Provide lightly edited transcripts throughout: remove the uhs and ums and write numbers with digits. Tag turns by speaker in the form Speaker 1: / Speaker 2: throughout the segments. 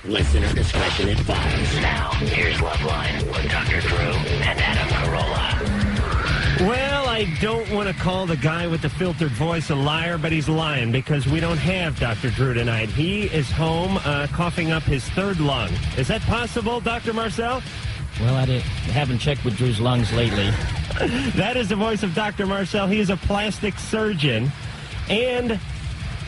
Speaker 1: Listener discretion advised. Now, here's Loveline with Dr. Drew and Adam Carolla.
Speaker 2: Well, I don't want to call the guy with the filtered voice a liar, but he's lying because we don't have Dr. Drew tonight. He is home coughing up his third lung. Is that possible, Dr. Marcel?
Speaker 3: Well, I haven't checked with Drew's lungs lately.
Speaker 2: That is the voice of Dr. Marcel. He is a plastic surgeon and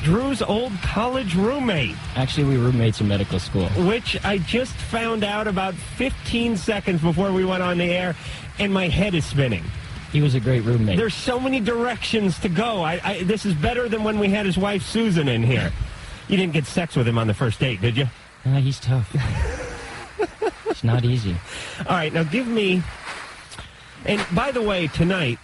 Speaker 2: Drew's old college roommate.
Speaker 3: Actually, we were roommates in medical school. Which
Speaker 2: I just found out about 15 seconds before we went on the air, and my head is spinning.
Speaker 3: He was a great roommate.
Speaker 2: There's so many directions to go. This is better than when we had his wife Susan in here. You didn't get sex with him on the first date, did you?
Speaker 3: He's tough. It's not easy.
Speaker 2: All right, now give me... And by the way, tonight,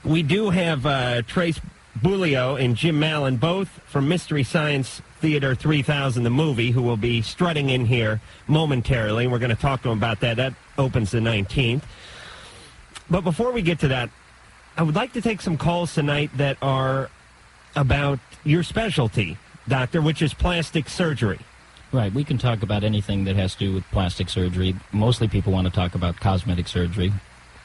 Speaker 2: we do have Trace Beaulieu and Jim Mallon, both from Mystery Science Theater 3000, the movie, who will be strutting in here momentarily. We're going to talk to them about that. That opens the 19th. But before we get to that, I would like to take some calls tonight that are about your specialty, Doctor, which is plastic surgery.
Speaker 3: Right. We can talk about anything that has to do with plastic surgery. Mostly people want to talk about cosmetic surgery.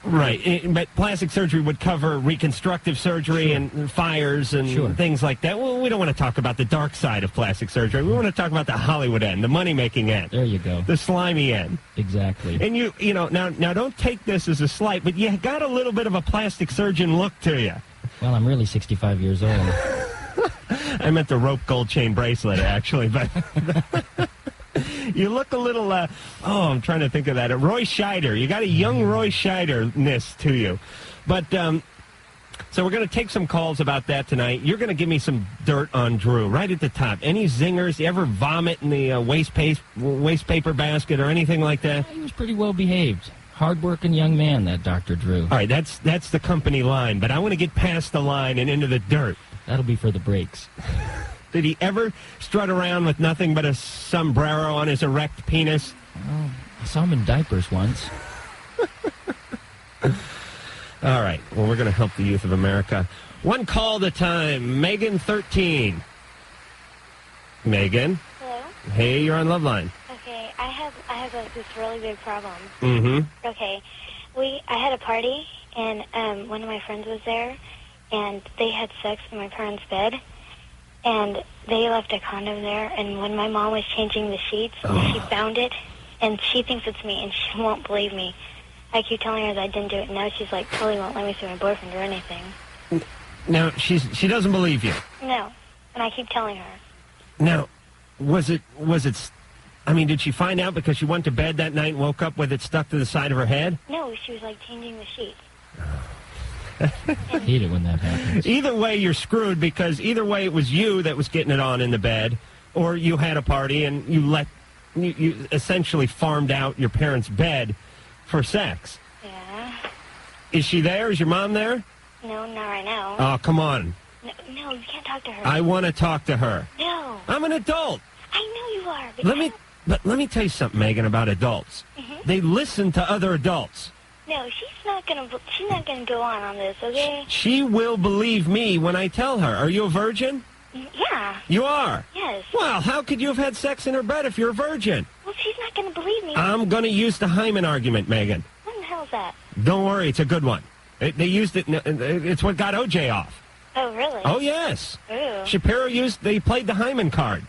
Speaker 2: Right. But plastic surgery would cover reconstructive surgery and fires and things like that. Well, we don't want to talk about the dark side of plastic surgery. We want to talk about the Hollywood end, the money-making end.
Speaker 3: There you go.
Speaker 2: The slimy end.
Speaker 3: Exactly.
Speaker 2: And you know, now don't take this as a slight, but you got a little bit of a plastic surgeon look to you.
Speaker 3: Well, I'm really 65 years old.
Speaker 2: I meant the rope gold chain bracelet, actually, but you look a little, I'm trying to think of that. Roy Scheider. You got a young Roy Scheider-ness to you. But, so we're going to take some calls about that tonight. You're going to give me some dirt on Drew right at the top. Any zingers? You ever vomit in the waste paper basket or anything like that?
Speaker 3: He was pretty well behaved. Hard-working young man, that Dr. Drew. All
Speaker 2: right, that's the company line, but I want to get past the line and into the dirt.
Speaker 3: That'll be for the breaks.
Speaker 2: Did he ever strut around with nothing but a sombrero on his erect penis?
Speaker 3: Oh, I saw him in diapers once.
Speaker 2: All right. Well, we're going to help the youth of America. One call at a time. Megan, 13. Megan?
Speaker 4: Hello?
Speaker 2: Hey, you're on Loveline.
Speaker 4: Okay, I have this really big problem.
Speaker 2: Mm-hmm.
Speaker 4: Okay, I had a party, and one of my friends was there, and they had sex in my parents' bed, and they left a condom there, and when my mom was changing the sheets, she found it, and she thinks it's me, and she won't believe me. I keep telling her that I didn't do it, and now she's like, totally won't let me see my boyfriend or anything.
Speaker 2: Now, she doesn't believe you?
Speaker 4: No, and I keep telling her.
Speaker 2: Now, did she find out because she went to bed that night and woke up with it stuck to the side of her head?
Speaker 4: No, she was like changing the sheets.
Speaker 3: I hate it when that happens.
Speaker 2: Either way, you're screwed because either way it was you that was getting it on in the bed, or you had a party and you essentially farmed out your parents' bed for sex.
Speaker 4: Yeah.
Speaker 2: Is she there? Is your mom there?
Speaker 4: No, not right now.
Speaker 2: Oh, come on.
Speaker 4: No, you can't talk to her.
Speaker 2: I want to talk to her.
Speaker 4: No.
Speaker 2: I'm an adult.
Speaker 4: I know you are.
Speaker 2: But let me tell you something, Megan, about adults.
Speaker 4: Mm-hmm.
Speaker 2: They listen to other adults.
Speaker 4: No, she's not gonna go on this, okay?
Speaker 2: She will believe me when I tell her. Are you a virgin?
Speaker 4: Yeah.
Speaker 2: You are?
Speaker 4: Yes.
Speaker 2: Well, how could you have had sex in her bed if you're a virgin?
Speaker 4: Well, she's not gonna believe me.
Speaker 2: I'm gonna use the hymen argument, Megan.
Speaker 4: What the hell is that?
Speaker 2: Don't worry, it's a good one. They used it. It's what got OJ off.
Speaker 4: Oh, really?
Speaker 2: Oh, yes.
Speaker 4: Ooh.
Speaker 2: Shapiro they played the hymen card.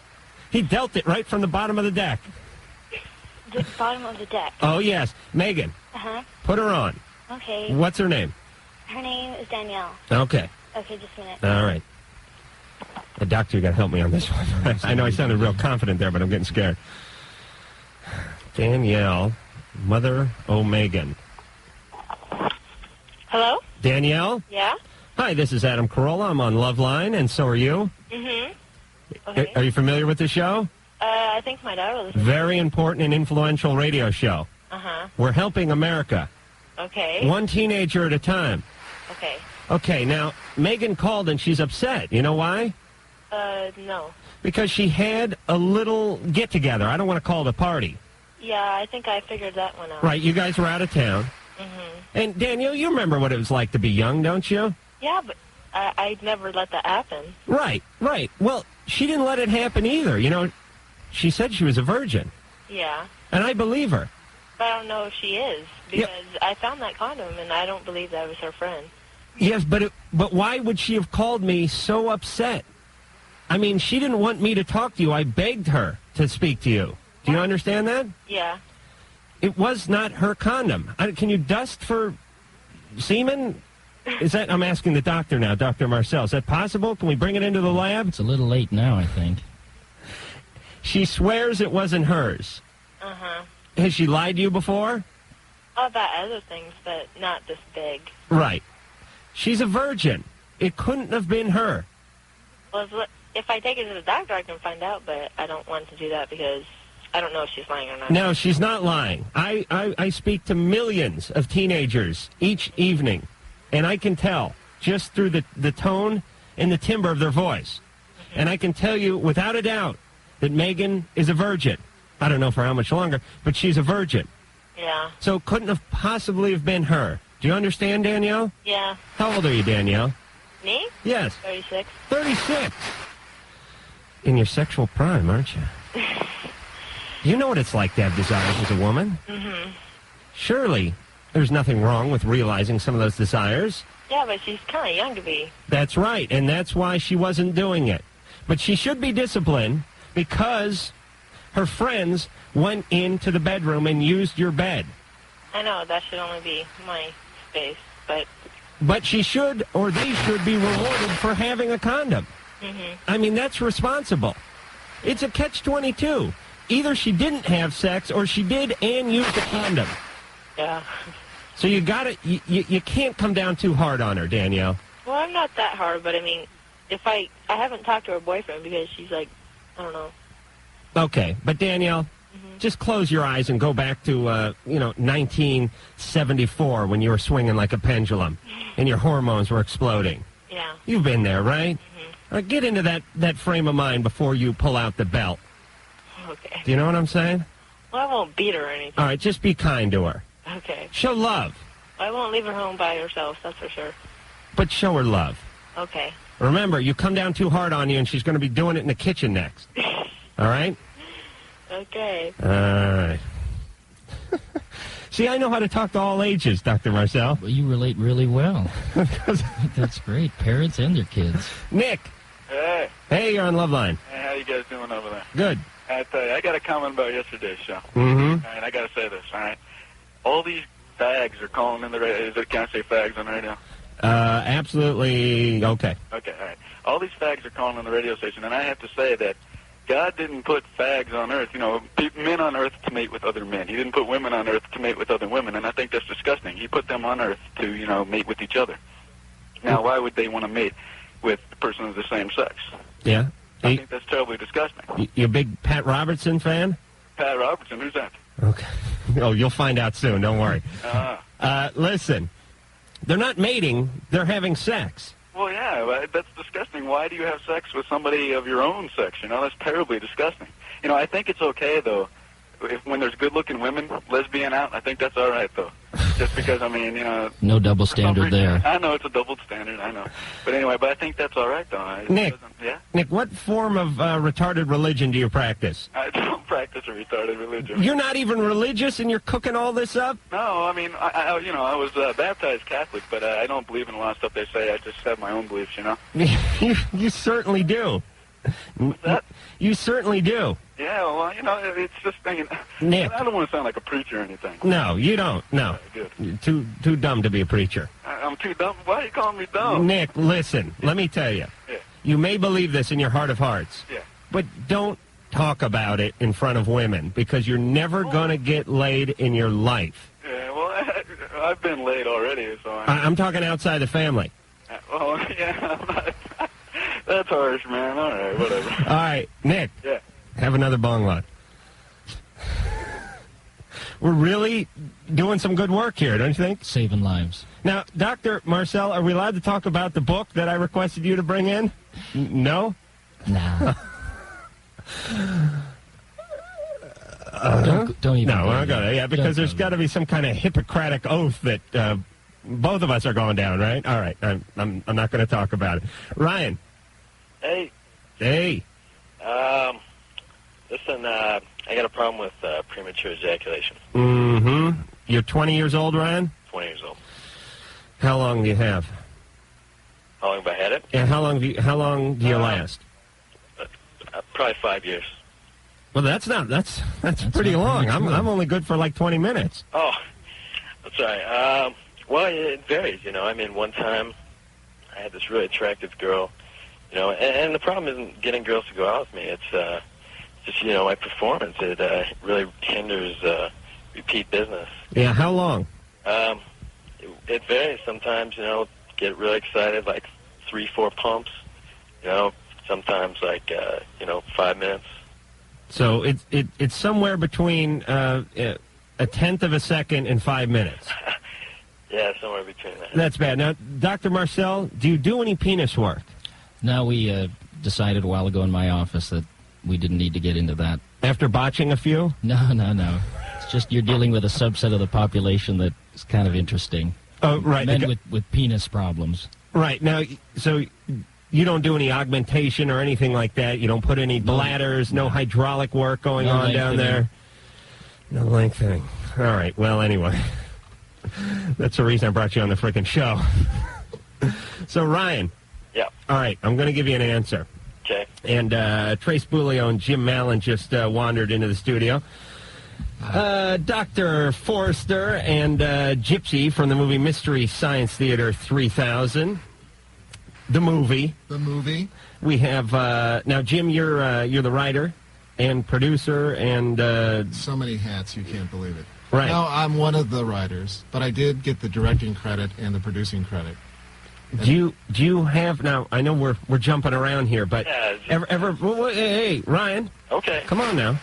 Speaker 2: He dealt it right from the bottom of the deck.
Speaker 4: The bottom of the deck?
Speaker 2: Oh, yes. Megan.
Speaker 4: Uh-huh.
Speaker 2: Put her on.
Speaker 4: Okay.
Speaker 2: What's her name?
Speaker 4: Her name is Danielle.
Speaker 2: Okay.
Speaker 4: Okay, just a minute.
Speaker 2: All right. Doctor, you got to help me on this one. I know I sounded real confident there, but I'm getting scared. Danielle, Mother O'Megan.
Speaker 4: Hello?
Speaker 2: Danielle?
Speaker 4: Yeah?
Speaker 2: Hi, this is Adam Carolla. I'm on Loveline, and so are you.
Speaker 4: Mm-hmm. Okay.
Speaker 2: Are you familiar with the show?
Speaker 4: I think my daughter was...
Speaker 2: Very important and influential radio show.
Speaker 4: Uh-huh.
Speaker 2: We're helping America.
Speaker 4: Okay.
Speaker 2: One teenager at a time.
Speaker 4: Okay.
Speaker 2: Okay, now, Megan called and she's upset. You know why?
Speaker 4: No.
Speaker 2: Because she had a little get-together. I don't want to call it a party.
Speaker 4: Yeah, I think I figured that one out.
Speaker 2: Right, you guys were out of town.
Speaker 4: Mm-hmm.
Speaker 2: And, Daniel, you remember what it was like to be young, don't you?
Speaker 4: Yeah, but I'd never let that happen.
Speaker 2: Right. Well, she didn't let it happen either. You know, she said she was a virgin.
Speaker 5: Yeah.
Speaker 2: And I believe her.
Speaker 5: But I don't know if she is, because I found that condom, and I don't believe that was her friend.
Speaker 2: Yes, but why would she have called me so upset? I mean, she didn't want me to talk to you. I begged her to speak to you. Do you understand that?
Speaker 5: Yeah.
Speaker 2: It was not her condom. Can you dust for semen? Is that? I'm asking the doctor now, Dr. Marcel. Is that possible? Can we bring it into the lab?
Speaker 3: It's a little late now, I think.
Speaker 2: She swears it wasn't hers.
Speaker 5: Uh-huh.
Speaker 2: Has she lied to you before?
Speaker 5: About other things, but not this big.
Speaker 2: Right. She's a virgin. It couldn't have been her.
Speaker 5: Well, if I take her to the doctor, I can find out, but I don't want to do that because I don't know if she's lying or not.
Speaker 2: No, she's not lying. I speak to millions of teenagers each evening, and I can tell just through the tone and the timbre of their voice. Mm-hmm. And I can tell you without a doubt that Megan is a virgin. I don't know for how much longer, but she's a virgin.
Speaker 5: Yeah.
Speaker 2: So it couldn't have possibly have been her. Do you understand, Danielle?
Speaker 5: Yeah.
Speaker 2: How old are you, Danielle?
Speaker 5: Me?
Speaker 2: Yes.
Speaker 5: 36.
Speaker 2: 36. In your sexual prime, aren't you? You know what it's like to have desires as a woman.
Speaker 5: Mm-hmm.
Speaker 2: Surely there's nothing wrong with realizing some of those desires.
Speaker 5: Yeah, but she's kind of young to be.
Speaker 2: That's right, and that's why she wasn't doing it. But she should be disciplined because her friends went into the bedroom and used your bed.
Speaker 5: I know, that should only be my space, but...
Speaker 2: But she should, or they should, be rewarded for having a condom.
Speaker 5: Mm-hmm.
Speaker 2: I mean, that's responsible. It's a catch-22. Either she didn't have sex, or she did and used a condom.
Speaker 5: Yeah.
Speaker 2: So you gotta, you can't come down too hard on her, Danielle.
Speaker 5: Well, I'm not that hard, but I mean, if I haven't talked to her boyfriend because she's like, I don't know.
Speaker 2: Okay, but Danielle, just close your eyes and go back to, 1974 when you were swinging like a pendulum and your hormones were exploding.
Speaker 5: Yeah.
Speaker 2: You've been there, right? Get into that frame of mind before you pull out the belt.
Speaker 5: Okay.
Speaker 2: Do you know what I'm saying?
Speaker 5: Well, I won't beat her or anything.
Speaker 2: All right, just be kind to her.
Speaker 5: Okay.
Speaker 2: Show love.
Speaker 5: I won't leave her home by herself, that's for sure.
Speaker 2: But show her love.
Speaker 5: Okay.
Speaker 2: Remember, you come down too hard on you and she's going to be doing it in the kitchen next. All right?
Speaker 5: Okay.
Speaker 2: All right. See, I know how to talk to all ages, Dr. Marcel.
Speaker 3: Well, you relate really well. That's great. Parents and their kids.
Speaker 2: Nick.
Speaker 6: Hey.
Speaker 2: Hey, you're on Loveline.
Speaker 6: Hey, how you guys doing over there?
Speaker 2: Good.
Speaker 6: I tell you, I got a comment about yesterday's show.
Speaker 2: Mm-hmm.
Speaker 6: All right, I got to say this, all right? All these fags are calling in the radio. Can I say fags on the radio?
Speaker 2: Absolutely okay.
Speaker 6: Okay, all right. All these fags are calling on the radio station, and I have to say that God didn't put fags on earth, men on earth to mate with other men. He didn't put women on earth to mate with other women, and I think that's disgusting. He put them on earth to, mate with each other. Now, why would they want to mate with a person of the same sex?
Speaker 2: Yeah.
Speaker 6: I think that's terribly disgusting.
Speaker 2: You a big Pat Robertson fan?
Speaker 6: Pat Robertson, who's that?
Speaker 2: Okay. Oh, you'll find out soon. Don't worry. Listen, they're not mating. They're having sex.
Speaker 6: Well, yeah, that's disgusting. Why do you have sex with somebody of your own sex? That's terribly disgusting. I think it's okay, though, when there's good-looking women lesbian out. I think that's all right, though. Just because,
Speaker 3: No double standard there.
Speaker 6: I know it's a double standard, I know. But anyway, I think that's all right, though.
Speaker 2: Nick,
Speaker 6: yeah?
Speaker 2: Nick, what form of retarded religion do you practice?
Speaker 6: I don't practice a retarded religion.
Speaker 2: You're not even religious and you're cooking all this up?
Speaker 6: No, I was baptized Catholic, but I don't believe in a lot of stuff they say. I just have my own beliefs,
Speaker 2: You certainly do.
Speaker 6: What's that?
Speaker 2: You certainly do.
Speaker 6: Yeah, well, it's just
Speaker 2: Nick.
Speaker 6: I don't want to sound like a preacher or anything.
Speaker 2: No, you don't. No.
Speaker 6: Good.
Speaker 2: You're too dumb to be a preacher.
Speaker 6: I'm too dumb? Why are you calling me dumb?
Speaker 2: Nick, listen. Let me tell you.
Speaker 6: Yeah.
Speaker 2: You may believe this in your heart of hearts.
Speaker 6: Yeah.
Speaker 2: But don't talk about it in front of women because you're never going to get laid in your life.
Speaker 6: Yeah, well, I've been laid already, so
Speaker 2: I'm talking outside the family.
Speaker 6: Well, yeah, I'm not... That's harsh, man. All right, whatever.
Speaker 2: All right, Nick.
Speaker 6: Yeah.
Speaker 2: Have another bong lot. We're really doing some good work here, don't you think?
Speaker 3: Saving lives.
Speaker 2: Now, Dr. Marcel, are we allowed to talk about the book that I requested you to bring in? No?
Speaker 3: Nah. Don't even.
Speaker 2: No, we're not gonna. Yeah, because there's got to be some kind of Hippocratic oath that both of us are going down, right? All right, I'm not going to talk about it. Ryan.
Speaker 7: Hey.
Speaker 2: Hey.
Speaker 7: Listen, I got a problem with premature ejaculation.
Speaker 2: Mm-hmm. You're 20 years old, Ryan?
Speaker 7: 20 years old.
Speaker 2: How long do you have?
Speaker 7: How long have I had it?
Speaker 2: Yeah, how long do you last?
Speaker 7: Probably 5 years.
Speaker 2: Well, that's pretty long. I'm only good for like 20 minutes.
Speaker 7: Oh, that's right. Well, it varies, you know. I mean, one time I had this really attractive girl, you know, and the problem isn't getting girls to go out with me. It's just, you know, my performance. It really hinders repeat business.
Speaker 2: Yeah, how long?
Speaker 7: It varies. Sometimes, you know, get really excited, like 3-4 pumps. You know, sometimes like 5 minutes.
Speaker 2: So it's somewhere between a tenth of a second and 5 minutes.
Speaker 7: Yeah, somewhere between that.
Speaker 2: That's bad. Now, Dr. Marcel, do you do any penis work?
Speaker 3: No, we decided a while ago in my office that we didn't need to get into that.
Speaker 2: After botching a few?
Speaker 3: No. It's just you're dealing with a subset of the population that is kind of interesting.
Speaker 2: Oh, right.
Speaker 3: Men with penis problems.
Speaker 2: Right. Now, so you don't do any augmentation or anything like that? You don't put any bladders, no hydraulic work going on down there? No lengthening. All right. Well, anyway, that's the reason I brought you on the frickin' show. So, Ryan.
Speaker 7: Yeah.
Speaker 2: All right. I'm going to give you an answer.
Speaker 7: Okay.
Speaker 2: And Trace Beaulieu and Jim Mallon just wandered into the studio. Dr. Forrester and Gypsy from the movie Mystery Science Theater 3000. The movie. We have now, Jim. You're the writer and producer and
Speaker 8: so many hats you can't believe it.
Speaker 2: Right.
Speaker 8: No, I'm one of the writers, but I did get the directing credit and the producing credit.
Speaker 2: Do you have now? I know we're jumping around here, but hey, Ryan.
Speaker 7: Okay.
Speaker 2: Come on now.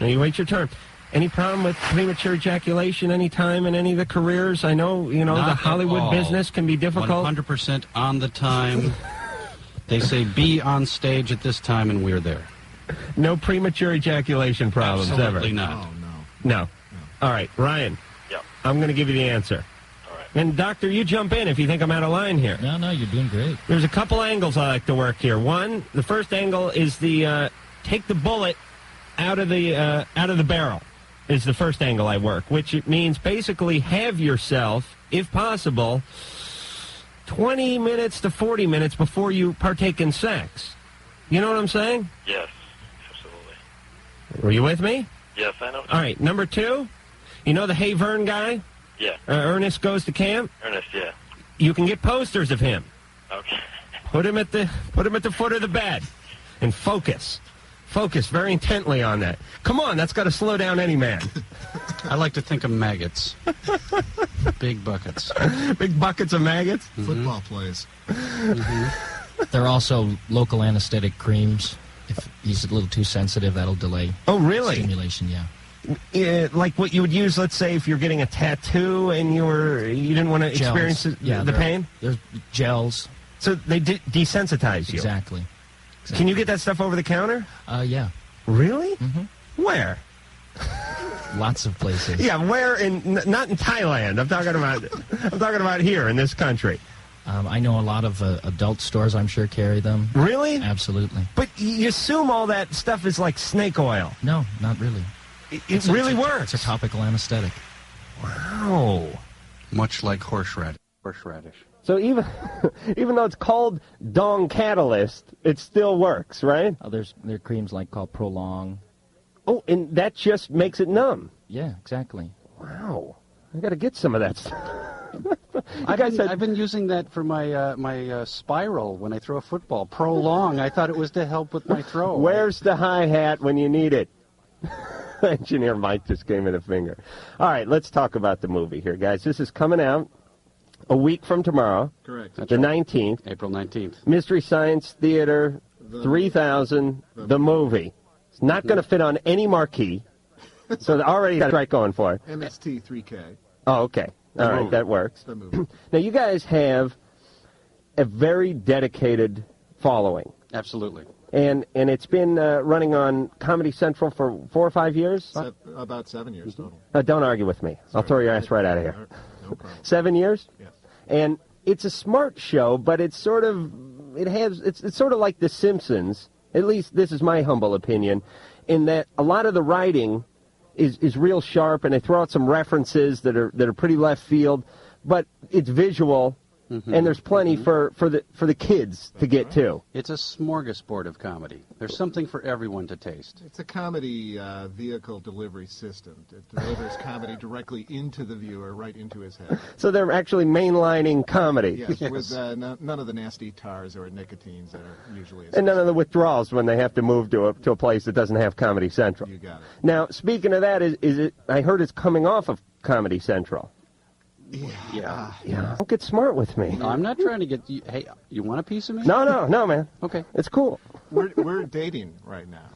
Speaker 2: Now you wait your turn. Any problem with premature ejaculation any time in any of the careers? I know,
Speaker 9: Not
Speaker 2: the Hollywood business can be difficult.
Speaker 9: 100% on the time. They say be on stage at this time, and we're there.
Speaker 2: No premature ejaculation problems ever?
Speaker 9: Absolutely not.
Speaker 2: No. All right, Ryan.
Speaker 7: Yep.
Speaker 2: I'm going to give you the answer.
Speaker 7: All right.
Speaker 2: And, Doctor, you jump in if you think I'm out of line here.
Speaker 3: No, you're doing great.
Speaker 2: There's a couple angles I like to work here. One, the first angle is the take the bullet out of the barrel is the first angle I work, which it means basically have yourself, if possible, 20 minutes to 40 minutes before you partake in sex. You know what I'm saying?
Speaker 7: Yes, absolutely.
Speaker 2: Were you with me?
Speaker 7: Yes, I know.
Speaker 2: All right, number two, you know the Hey Vern guy?
Speaker 7: Yeah.
Speaker 2: Ernest Goes to Camp?
Speaker 7: Ernest, yeah.
Speaker 2: You can get posters of him.
Speaker 7: Okay.
Speaker 2: Put him at the foot of the bed and focus. Focus very intently on that. Come on, that's got to slow down any man.
Speaker 9: I like to think of maggots. Big buckets.
Speaker 2: Big buckets of maggots?
Speaker 8: Mm-hmm. Football plays.
Speaker 9: Mm-hmm.
Speaker 3: There are also local anesthetic creams. If he's a little too sensitive, that'll delay stimulation, yeah.
Speaker 2: Like what you would use, let's say, if you're getting a tattoo and you didn't want to experience the pain?
Speaker 3: There's gels.
Speaker 2: So they desensitize you?
Speaker 3: Exactly.
Speaker 2: Can you get that stuff over the counter?
Speaker 3: Yeah.
Speaker 2: Really?
Speaker 3: Mm-hmm.
Speaker 2: Where?
Speaker 3: Lots of places.
Speaker 2: Yeah, where not in Thailand. I'm talking about here in this country.
Speaker 3: I know a lot of adult stores, I'm sure, carry them.
Speaker 2: Really?
Speaker 3: Absolutely.
Speaker 2: But you assume all that stuff is like snake oil.
Speaker 3: No, not really.
Speaker 2: It really works.
Speaker 3: It's a topical anesthetic.
Speaker 2: Wow.
Speaker 9: Much like horseradish.
Speaker 2: So even though it's called Dong Catalyst, it still works, right?
Speaker 3: There are creams called Prolong.
Speaker 2: Oh, and that just makes it numb.
Speaker 3: Yeah, exactly.
Speaker 2: Wow. I got to get some of that stuff.
Speaker 9: I've been using that for my spiral when I throw a football. Prolong. I thought it was to help with my throw.
Speaker 2: Where's the hi-hat when you need it? Engineer Mike just gave me the finger. All right, let's talk about the movie here, guys. This is coming out a week from tomorrow.
Speaker 8: Correct.
Speaker 2: The 19th.
Speaker 9: April 19th.
Speaker 2: Mystery Science Theater 3000, the movie. It's not going to fit on any marquee, so they already got a strike going for it.
Speaker 8: MST 3K.
Speaker 2: Oh, okay. All right, that works.
Speaker 8: The movie.
Speaker 2: Now, you guys have a very dedicated following.
Speaker 9: Absolutely.
Speaker 2: And it's been running on Comedy Central for 4 or 5 years?
Speaker 8: About 7 years total.
Speaker 2: Don't argue with me. I'll throw your ass right out of here.
Speaker 8: No problem.
Speaker 2: 7 years?
Speaker 8: Yes.
Speaker 2: And it's a smart show, but it's sort of like The Simpsons At least this is my humble opinion, in that a lot of the writing is real sharp, and they throw out some references that are pretty left field, but it's visual, and there's plenty for the kids to get to.
Speaker 9: It's a smorgasbord of comedy. There's something for everyone to taste.
Speaker 8: It's a comedy vehicle delivery system. It delivers comedy directly into the viewer, right into his head.
Speaker 2: So they're actually mainlining comedy.
Speaker 8: Yes, with none of the nasty tars or nicotines that are usually associated.
Speaker 2: And none of the withdrawals when they have to move to a place that doesn't have Comedy Central.
Speaker 8: You got it.
Speaker 2: Now, speaking of that, is it? I heard it's coming off of Comedy Central.
Speaker 9: Yeah.
Speaker 2: Don't get smart with me.
Speaker 9: No, I'm not trying to get you. Hey, you want a piece of me?
Speaker 2: No, man.
Speaker 9: Okay.
Speaker 2: It's cool.
Speaker 8: We're dating right now.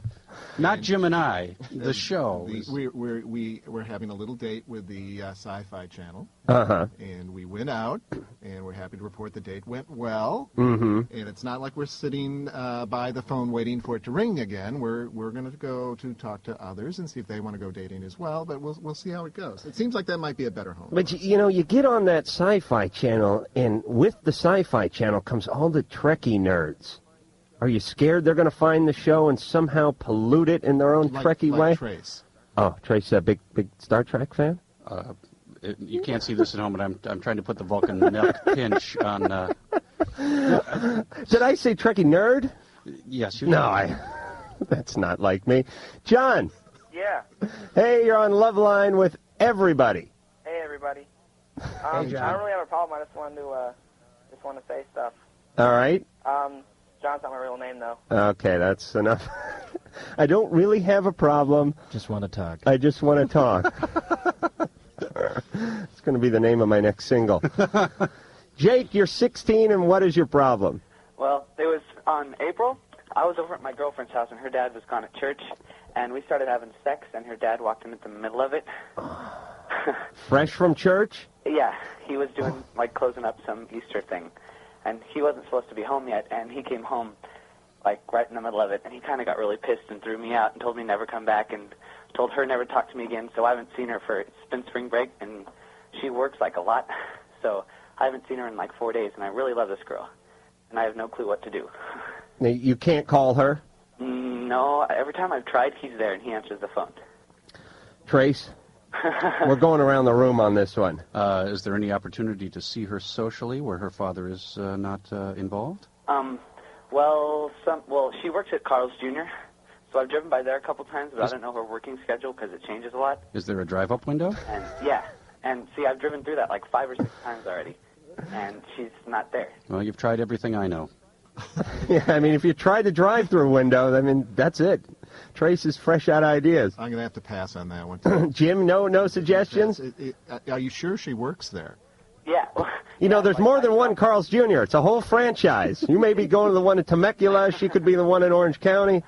Speaker 9: Not Jim and I. The show.
Speaker 8: We're having a little date with the Sci-Fi Channel. And we went out, and we're happy to report the date went well. And it's not like we're sitting by the phone waiting for it to ring again. We're going to go to talk to others and see if they want to go dating as well. But we'll see how it goes. It seems like that might be a better home.
Speaker 2: But you get on that Sci-Fi Channel, and with the Sci-Fi Channel comes all the Trekkie nerds. Are you scared they're going to find the show and somehow pollute it in their own Trekkie way?
Speaker 8: Trace.
Speaker 2: Oh, Trace, a big Star Trek fan?
Speaker 9: You can't see this at home, but I'm trying to put the Vulcan milk pinch on.
Speaker 2: Did I say Trekkie nerd?
Speaker 9: Yes, you did.
Speaker 2: No, that's not like me. John.
Speaker 10: Yeah.
Speaker 2: Hey, you're on Loveline with everybody.
Speaker 10: Hey, everybody. I don't really have a problem. I just wanted to say stuff.
Speaker 2: All right.
Speaker 10: John's not my real name, though.
Speaker 2: Okay, that's enough. I don't really have a problem.
Speaker 3: Just want to talk.
Speaker 2: I just want to talk. It's going to be the name of my next single. Jake, you're 16, and what is your problem?
Speaker 10: Well, it was on April. I was over at my girlfriend's house, and her dad was gone at church, and we started having sex, and her dad walked in at the middle of it.
Speaker 2: Fresh from church?
Speaker 10: Yeah, he was doing, closing up some Easter thing. And he wasn't supposed to be home yet, and he came home, right in the middle of it, and he kind of got really pissed and threw me out and told me never come back and told her never talk to me again, so I haven't seen her it's been spring break, and she works, a lot, so I haven't seen her in, 4 days, and I really love this girl, and I have no clue what to do.
Speaker 2: Now, you can't call her?
Speaker 10: No, every time I've tried, he's there, and he answers the phone.
Speaker 2: Trace? We're going around the room on this one.
Speaker 9: Is there any opportunity to see her socially where her father is not involved?
Speaker 10: Well, she works at Carl's Jr., so I've driven by there a couple times, but I don't know her working schedule because it changes a lot.
Speaker 9: Is there a drive-up window?
Speaker 10: And and see, I've driven through that 5 or 6 times already, and she's not there.
Speaker 9: Well, you've tried everything I know.
Speaker 2: Yeah, if you try the drive-through window, that's it. Trace is fresh out ideas.
Speaker 8: I'm going to have to pass on that one.
Speaker 2: Jim, no suggestions?
Speaker 8: Are you sure she works there?
Speaker 10: Yeah.
Speaker 2: There's more than one Carl's Jr. It's a whole franchise. You may be going to the one in Temecula. She could be the one in Orange County.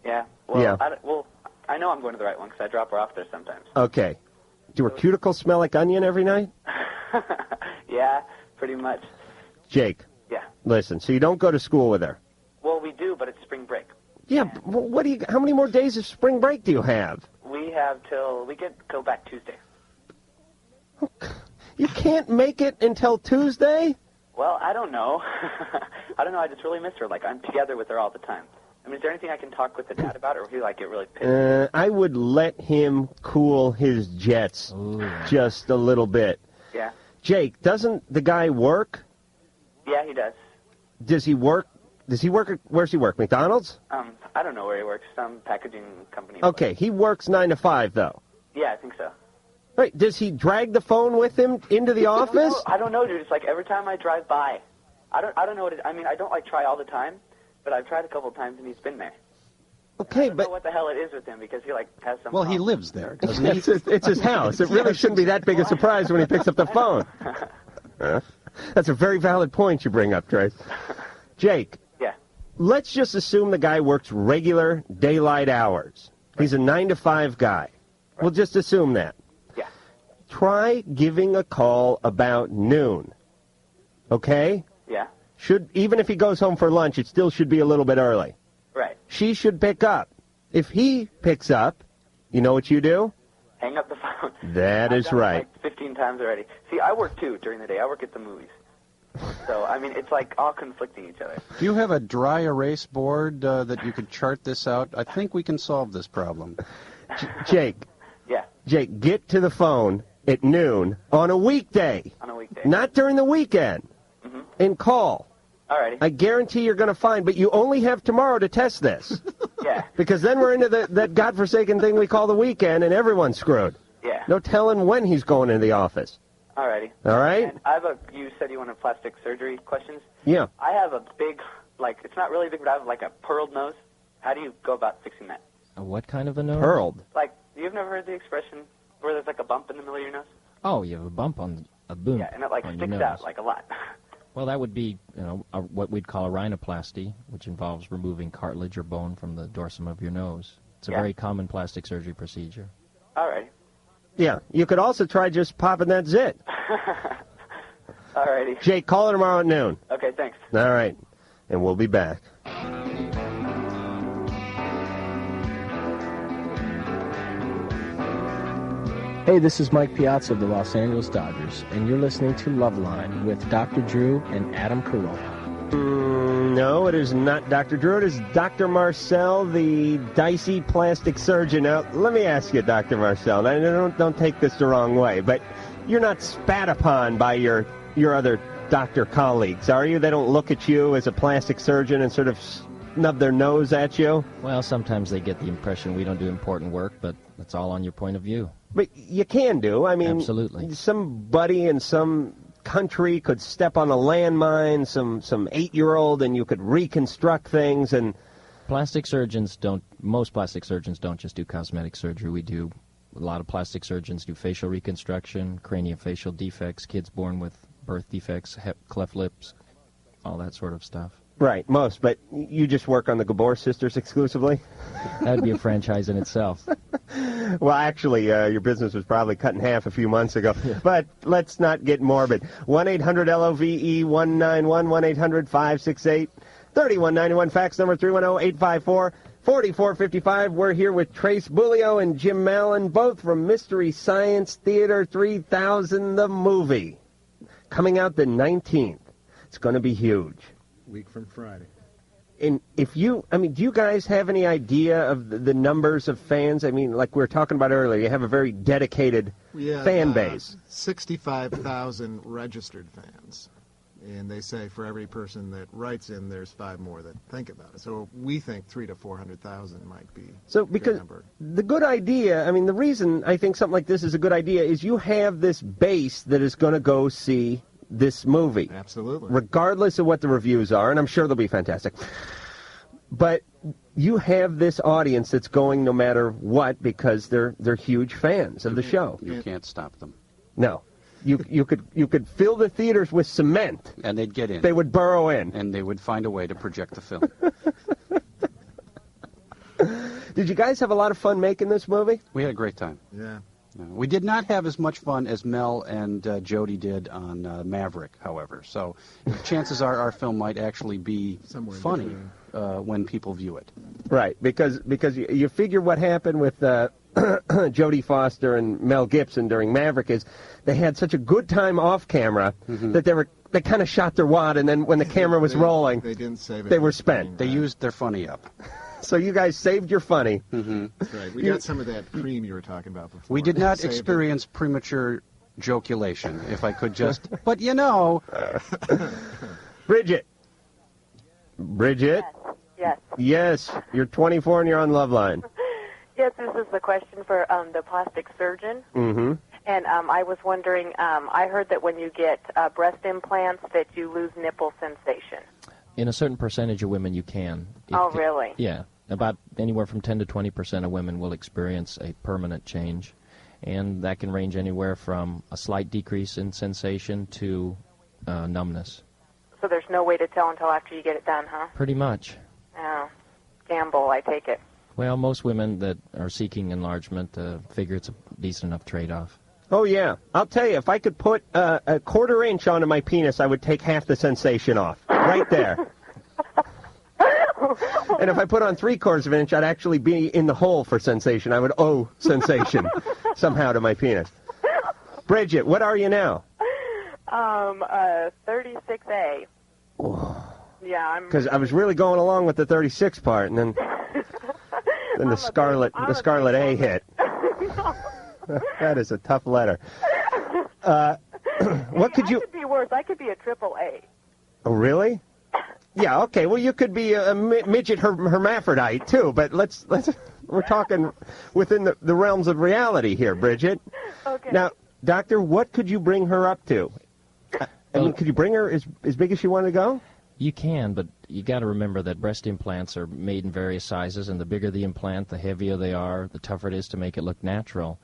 Speaker 10: Yeah. I know I'm going to the right one because I drop her off there sometimes.
Speaker 2: Okay. Do her cuticles smell like onion every night?
Speaker 10: Yeah, pretty much.
Speaker 2: Jake.
Speaker 10: Yeah.
Speaker 2: Listen, so you don't go to school with her?
Speaker 10: Well, we do, but it's spring break.
Speaker 2: Yeah, how many more days of spring break do you have?
Speaker 10: We have we go back Tuesday.
Speaker 2: You can't make it until Tuesday?
Speaker 10: Well, I don't know. I just really miss her. I'm together with her all the time. Is there anything I can talk with the dad about, or will he get really pissed?
Speaker 2: I would let him cool his jets just a little bit.
Speaker 10: Yeah.
Speaker 2: Jake, doesn't the guy work?
Speaker 10: Yeah, he does.
Speaker 2: Does he work? Where's he work? McDonald's?
Speaker 10: I don't know where he works. Some packaging company.
Speaker 2: Okay, he works 9 to 5 though.
Speaker 10: Yeah, I think so.
Speaker 2: Right? Does he drag the phone with him into the office?
Speaker 10: I don't know, dude. It's every time I drive by, I don't know what it. I don't try all the time, but I've tried a couple of times and he's been there. Okay, I don't know what the hell it is with him because he has some.
Speaker 9: Well, he lives there, doesn't he?
Speaker 2: It's his house. It really shouldn't be that big a surprise when he picks up the phone. That's a very valid point you bring up, Trace. Jake.
Speaker 10: Yeah.
Speaker 2: Let's just assume the guy works regular daylight hours. He's a 9 to 5 guy. Right. We'll just assume that.
Speaker 10: Yeah.
Speaker 2: Try giving a call about noon. Okay?
Speaker 10: Yeah.
Speaker 2: Even if he goes home for lunch, it still should be a little bit early.
Speaker 10: Right.
Speaker 2: She should pick up. If he picks up, you know what you do?
Speaker 10: Hang up the phone.
Speaker 2: That is right.
Speaker 10: 15 times already. See, I work too during the day. I work at the movies. So, I mean, it's like all conflicting each other.
Speaker 9: Do you have a dry erase board that you could chart this out? I think we can solve this problem.
Speaker 2: Jake.
Speaker 10: Yeah.
Speaker 2: Jake, get to the phone at noon on a weekday.
Speaker 10: On a weekday.
Speaker 2: Not during the weekend.
Speaker 10: Mm-hmm.
Speaker 2: And call.
Speaker 10: Alrighty.
Speaker 2: I guarantee you're going to find, but you only have tomorrow to test this.
Speaker 10: Yeah.
Speaker 2: Because then we're into that godforsaken thing we call the weekend, and everyone's screwed.
Speaker 10: Yeah.
Speaker 2: No telling when he's going into the office.
Speaker 10: Alrighty.
Speaker 2: All right?
Speaker 10: And I have you said you wanted plastic surgery questions?
Speaker 2: Yeah.
Speaker 10: I have a big, it's not really big, but I have like a pearled nose. How do you go about fixing that?
Speaker 3: What kind of a nose?
Speaker 2: Pearled.
Speaker 10: Like, you've never heard the expression where there's like a bump in the middle of your nose?
Speaker 3: Oh, you have a bump on a boom.
Speaker 10: Yeah, and it like
Speaker 3: on your
Speaker 10: sticks
Speaker 3: nose.
Speaker 10: out like a lot.
Speaker 3: Well, that would be, what we'd call a rhinoplasty, which involves removing cartilage or bone from the dorsum of your nose. It's a very common plastic surgery procedure.
Speaker 10: Alrighty.
Speaker 2: Yeah. You could also try just popping that zit.
Speaker 10: Alrighty.
Speaker 2: Jake, call her tomorrow at noon.
Speaker 10: Okay, thanks.
Speaker 2: All right. And we'll be back.
Speaker 11: Hey, this is Mike Piazza of the Los Angeles Dodgers, and you're listening to Loveline with Dr. Drew and Adam Carolla.
Speaker 2: No, it is not Dr. Drew. It is Dr. Marcel, the dicey plastic surgeon. Now, let me ask you, Dr. Marcel, now, don't take this the wrong way, but you're not spat upon by your other doctor colleagues, are you? They don't look at you as a plastic surgeon and sort of snub their nose at you?
Speaker 3: Well, sometimes they get the impression we don't do important work, but that's all on your point of view.
Speaker 2: But you can do. I mean,
Speaker 3: absolutely.
Speaker 2: Somebody in some country could step on a landmine, some 8-year-old, and you could reconstruct things. And
Speaker 3: most plastic surgeons don't just do cosmetic surgery. We do, a lot of plastic surgeons do facial reconstruction, craniofacial defects, kids born with birth defects, cleft lips, all that sort of stuff.
Speaker 2: Right, most, but you just work on the Gabor sisters exclusively?
Speaker 3: That'd be a franchise in itself.
Speaker 2: Well, actually, your business was probably cut in half a few months ago. But let's not get morbid. 1-800-LOVE-191, 1-800-568-3191, fax number 310-854-4455. We're here with Trace Beaulieu and Jim Mallon, both from Mystery Science Theater 3000, the movie. Coming out the 19th. It's going to be huge.
Speaker 8: Week from Friday.
Speaker 2: And do you guys have any idea of the numbers of fans? I mean, like we were talking about earlier, you have a very dedicated fan base.
Speaker 8: 65,000 registered fans. And they say for every person that writes in, there's 5 more that think about it. So we think 300,000 to 400,000 might be a good number.
Speaker 2: The good idea, the reason I think something like this is a good idea is you have this base that is going to go see this movie.
Speaker 8: Absolutely.
Speaker 2: Regardless of what the reviews are, and I'm sure they'll be fantastic. But you have this audience that's going no matter what because they're huge fans of the show.
Speaker 9: You can't stop them.
Speaker 2: No. You could fill the theaters with cement.
Speaker 9: And they'd get in.
Speaker 2: They would burrow in.
Speaker 9: And they would find a way to project the film.
Speaker 2: Did you guys have a lot of fun making this movie?
Speaker 9: We had a great time.
Speaker 8: Yeah.
Speaker 9: We did not have as much fun as Mel and Jody did on Maverick, however. So chances are our film might actually be funny when people view it.
Speaker 2: Right, because you figure what happened with Jodie Foster and Mel Gibson during Maverick is they had such a good time off camera that they kind of shot their wad, and then when the camera was rolling,
Speaker 8: they didn't save it.
Speaker 2: They were spent.
Speaker 9: They used their funny up.
Speaker 2: So you guys saved your funny.
Speaker 8: That's right. We got some of that cream you were talking about before.
Speaker 9: We did not experience premature joculation, if I could just... But you know...
Speaker 2: Bridget.
Speaker 12: Yes.
Speaker 2: Yes, you're 24 and you're on Loveline.
Speaker 12: Yes, this is the question for the plastic surgeon.
Speaker 2: Mm-hmm.
Speaker 12: And I was wondering, I heard that when you get breast implants that you lose nipple sensation.
Speaker 3: In a certain percentage of women, you can.
Speaker 12: Really?
Speaker 3: Yeah. About anywhere from 10 to 20% of women will experience a permanent change. And that can range anywhere from a slight decrease in sensation to numbness.
Speaker 12: So there's no way to tell until after you get it done, huh?
Speaker 3: Pretty much.
Speaker 12: Oh, gamble, I take it.
Speaker 3: Well, most women that are seeking enlargement figure it's a decent enough trade-off.
Speaker 2: Oh, yeah. I'll tell you, if I could put a 1/4 inch onto my penis, I would take half the sensation off. Right there. And if I put on 3/4 of an inch, I'd actually be in the hole for sensation. I would owe sensation somehow to my penis. Bridget, what are you now?
Speaker 12: 36A. Yeah,
Speaker 2: Because I was really going along with the 36 part, and then the Scarlet A hit. That is a tough letter. What could you?
Speaker 12: I could be worse. I could be a triple A.
Speaker 2: Oh, really? Yeah. Okay. Well, you could be a midget hermaphrodite too. But let's. We're talking within the realms of reality here, Bridget.
Speaker 12: Okay.
Speaker 2: Now, doctor, what could you bring her up to? I mean, could you bring her as big as she wanted to go?
Speaker 3: You can, but you got to remember that breast implants are made in various sizes, and the bigger the implant, the heavier they are, the tougher it is to make it look natural.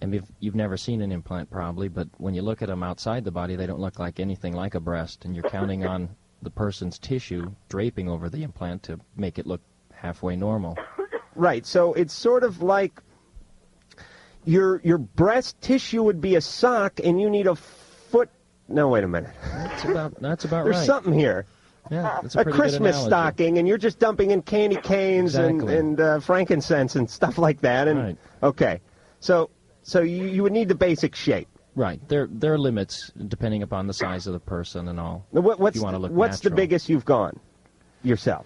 Speaker 3: I mean, you've never seen an implant probably, but when you look at them outside the body, they don't look like anything like a breast, and you're counting on the person's tissue draping over the implant to make it look halfway normal.
Speaker 2: Right. So it's sort of like your breast tissue would be a sock, and you need a foot. No, wait a minute.
Speaker 3: That's about
Speaker 2: There's
Speaker 3: right.
Speaker 2: something here.
Speaker 3: Yeah, that's
Speaker 2: a
Speaker 3: pretty
Speaker 2: Christmas
Speaker 3: good analogy.
Speaker 2: stocking, and you're just dumping in candy canes and frankincense and stuff like that. And
Speaker 3: Right.
Speaker 2: Okay, so you would need the basic shape.
Speaker 3: Right. There are limits depending upon the size of the person and all.
Speaker 2: Now,
Speaker 3: if you want to look
Speaker 2: what's the
Speaker 3: natural.
Speaker 2: biggest you've gone yourself?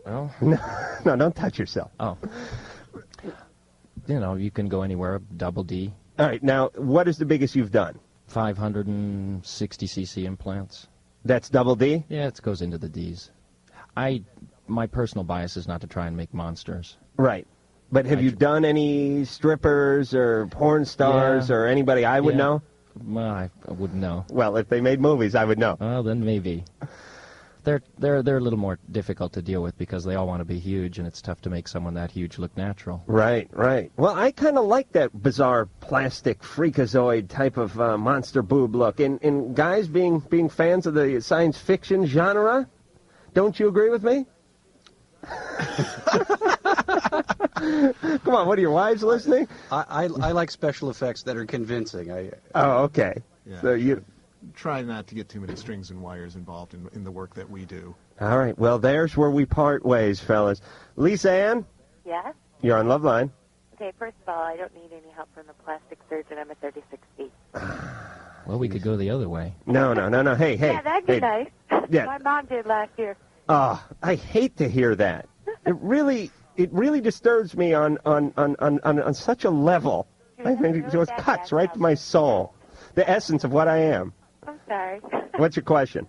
Speaker 3: Well,
Speaker 2: no, don't touch yourself.
Speaker 3: Oh. You know, you can go anywhere, double D.
Speaker 2: All right, now, what is the biggest you've done?
Speaker 3: 560 cc implants.
Speaker 2: That's double D?
Speaker 3: Yeah, it goes into the Ds. My personal bias is not to try and make monsters.
Speaker 2: Right. But have you done any strippers or porn stars or anybody I would know?
Speaker 3: Well, I wouldn't know.
Speaker 2: Well, if they made movies, I would know.
Speaker 3: Well, then maybe. They're a little more difficult to deal with because they all want to be huge, and it's tough to make someone that huge look natural.
Speaker 2: Right, right. Well, I kind of like that bizarre plastic freakazoid type of monster boob look. And guys being fans of the science fiction genre, don't you agree with me? Come on, what are your wives listening?
Speaker 9: I like special effects that are convincing.
Speaker 2: Oh, okay.
Speaker 8: Yeah.
Speaker 2: So you
Speaker 8: try not to get too many strings and wires involved in the work that we do.
Speaker 2: All right. Well, there's where we part ways, fellas. Lisa Ann,
Speaker 12: Yes?
Speaker 2: you're on Loveline.
Speaker 12: Okay, first of all, I don't need any help from the plastic surgeon. I'm at 36B.
Speaker 3: Well, we could go the other way.
Speaker 2: No. Hey.
Speaker 12: Yeah, that'd be
Speaker 2: hey.
Speaker 12: nice.
Speaker 2: Yeah.
Speaker 12: My mom did last year.
Speaker 2: Oh, I hate to hear that. It really disturbs me on such a level. I mean, it just cuts right to my soul, the essence of what I am.
Speaker 12: I'm sorry.
Speaker 2: What's your question?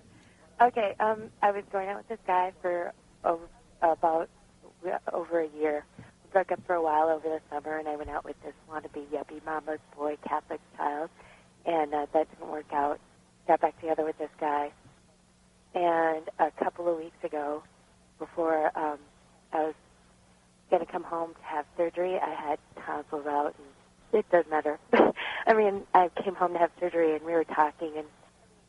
Speaker 12: Okay, I was going out with this guy for about over a year. We broke up for a while over the summer, and I went out with this wannabe yuppie mama's boy Catholic child, and that didn't work out. Got back together with this guy, and a couple of weeks ago, before I was going to come home to have surgery, I had tonsils out, and it doesn't matter. I mean, I came home to have surgery, and we were talking, and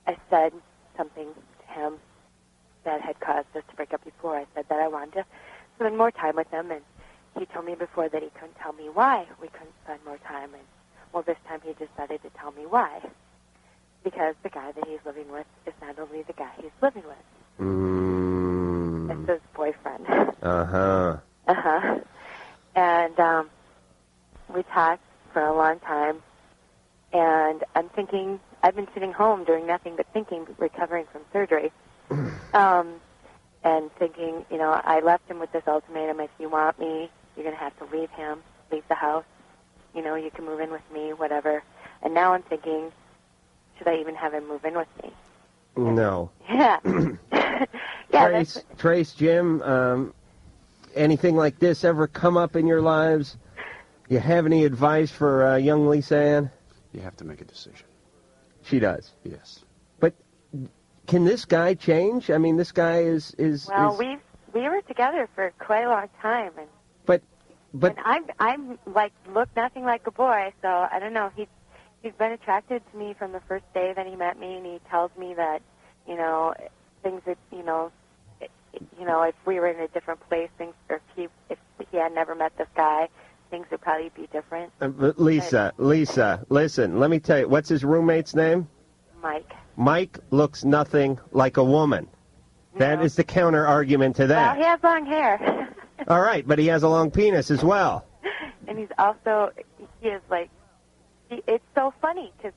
Speaker 12: I said something to him that had caused us to break up before. I said that I wanted to spend more time with him, and he told me before that he couldn't tell me why we couldn't spend more time. And, well, this time he decided to tell me why. Because the guy that he's living with is not only the guy he's living with. It's his boyfriend.
Speaker 2: Uh-huh.
Speaker 12: Uh-huh. And we talked for a long time, and I'm thinking, I've been sitting home doing nothing but thinking, recovering from surgery, and thinking, you know, I left him with this ultimatum: if you want me, you're going to have to leave him, leave the house, you know, you can move in with me, whatever. And now I'm thinking, should I even have him move in with me?
Speaker 2: No.
Speaker 12: Yeah. Yeah.
Speaker 2: Trace, Jim, anything like this ever come up in your lives? You have any advice for young Lisa Ann?
Speaker 9: You have to make a decision.
Speaker 2: She does.
Speaker 9: Yes.
Speaker 2: But can this guy change? I mean, this guy is.
Speaker 12: Well, we were together for quite a long time, and
Speaker 2: but
Speaker 12: I'm like look nothing like a boy, so I don't know. He's been attracted to me from the first day that he met me, and he tells me that, you know, things that, you know, if we were in a different place, things, or if he had never met this guy, things would probably be different.
Speaker 2: Lisa, listen, let me tell you, what's his roommate's name?
Speaker 12: Mike.
Speaker 2: Mike looks nothing like a woman. That is the counter argument to that.
Speaker 12: Well, he has long hair.
Speaker 2: All right, but he has a long penis as well.
Speaker 12: And he's also, he is like, it's so funny because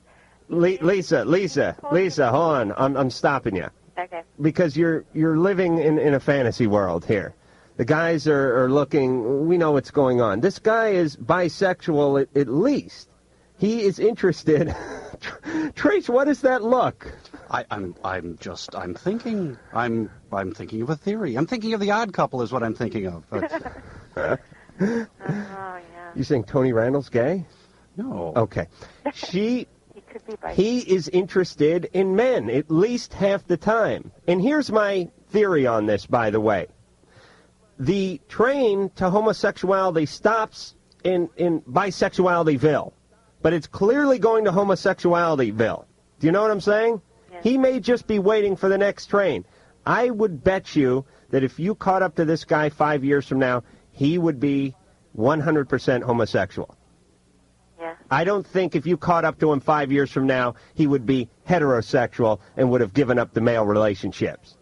Speaker 2: Lisa, hold on. I'm stopping you.
Speaker 12: Okay.
Speaker 2: Because you're living in a fantasy world here. The guys are looking, we know what's going on. This guy is bisexual at least. He is interested. Trace, what is that look?
Speaker 9: I'm thinking of a theory. I'm thinking of The Odd Couple is what I'm thinking of.
Speaker 12: Yeah.
Speaker 2: You saying Tony Randall's gay?
Speaker 9: No.
Speaker 2: Okay. He is interested in men at least half the time. And here's my theory on this, by the way. The train to homosexuality stops in Bisexualityville, but it's clearly going to Homosexualityville. Do you know what I'm saying? Yeah. He may just be waiting for the next train. I would bet you that if you caught up to this guy 5 years from now, he would be 100% homosexual.
Speaker 12: Yeah.
Speaker 2: I don't think if you caught up to him 5 years from now, he would be heterosexual and would have given up the male relationships.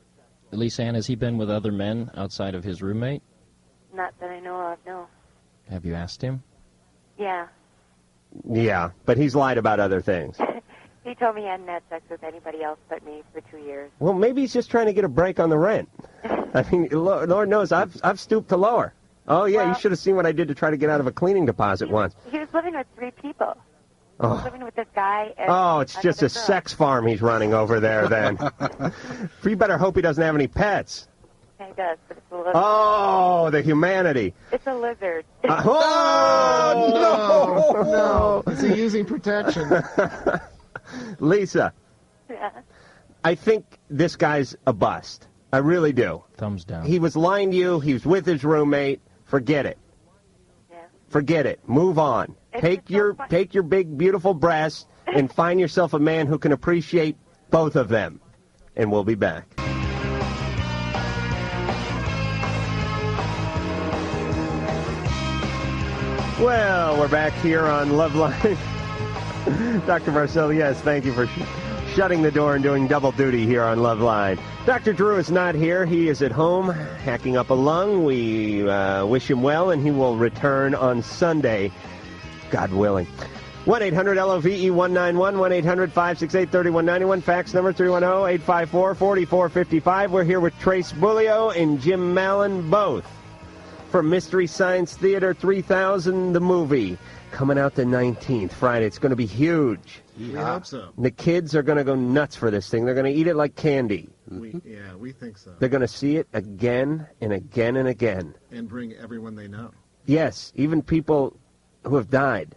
Speaker 3: Lisa Ann, has he been with other men outside of his roommate?
Speaker 12: Not that I know of, no.
Speaker 3: Have you asked him?
Speaker 12: Yeah.
Speaker 2: Yeah, but he's lied about other things.
Speaker 12: He told me he hadn't had sex with anybody else but me for 2 years.
Speaker 2: Well, maybe he's just trying to get a break on the rent. I mean, Lord knows, I've stooped to lower. Oh, yeah, you should have seen what I did to try to get out of a cleaning deposit once.
Speaker 12: He was living with 3 people. He was living with this guy. And
Speaker 2: it's just a sex farm he's running over there, then. You better hope he doesn't have any pets.
Speaker 12: He does, but it's a lizard.
Speaker 2: Oh, the humanity.
Speaker 12: It's a lizard.
Speaker 8: No. Is he using protection?
Speaker 2: Lisa.
Speaker 12: Yeah.
Speaker 2: I think this guy's a bust. I really do.
Speaker 3: Thumbs down.
Speaker 2: He was lying to you. He was with his roommate. Forget it.
Speaker 12: Yeah.
Speaker 2: Forget it. Move on. Take your big, beautiful breasts and find yourself a man who can appreciate both of them. And we'll be back. Well, we're back here on Loveline. Dr. Marcel, yes, thank you for shutting the door and doing double duty here on Loveline. Dr. Drew is not here. He is at home hacking up a lung. We wish him well, and he will return on Sunday, God willing. 1-800-LOVE-191, 1-800-568-3191, fax number 310-854-4455. We're here with Trace Beaulieu and Jim Mallon, both from Mystery Science Theater 3000, the movie, coming out the 19th, Friday. It's going to be huge.
Speaker 8: We hope so.
Speaker 2: The kids are going to go nuts for this thing. They're going to eat it like candy.
Speaker 8: We think so.
Speaker 2: They're going to see it again and again and again.
Speaker 8: And bring everyone they know.
Speaker 2: Yes, even people who have died.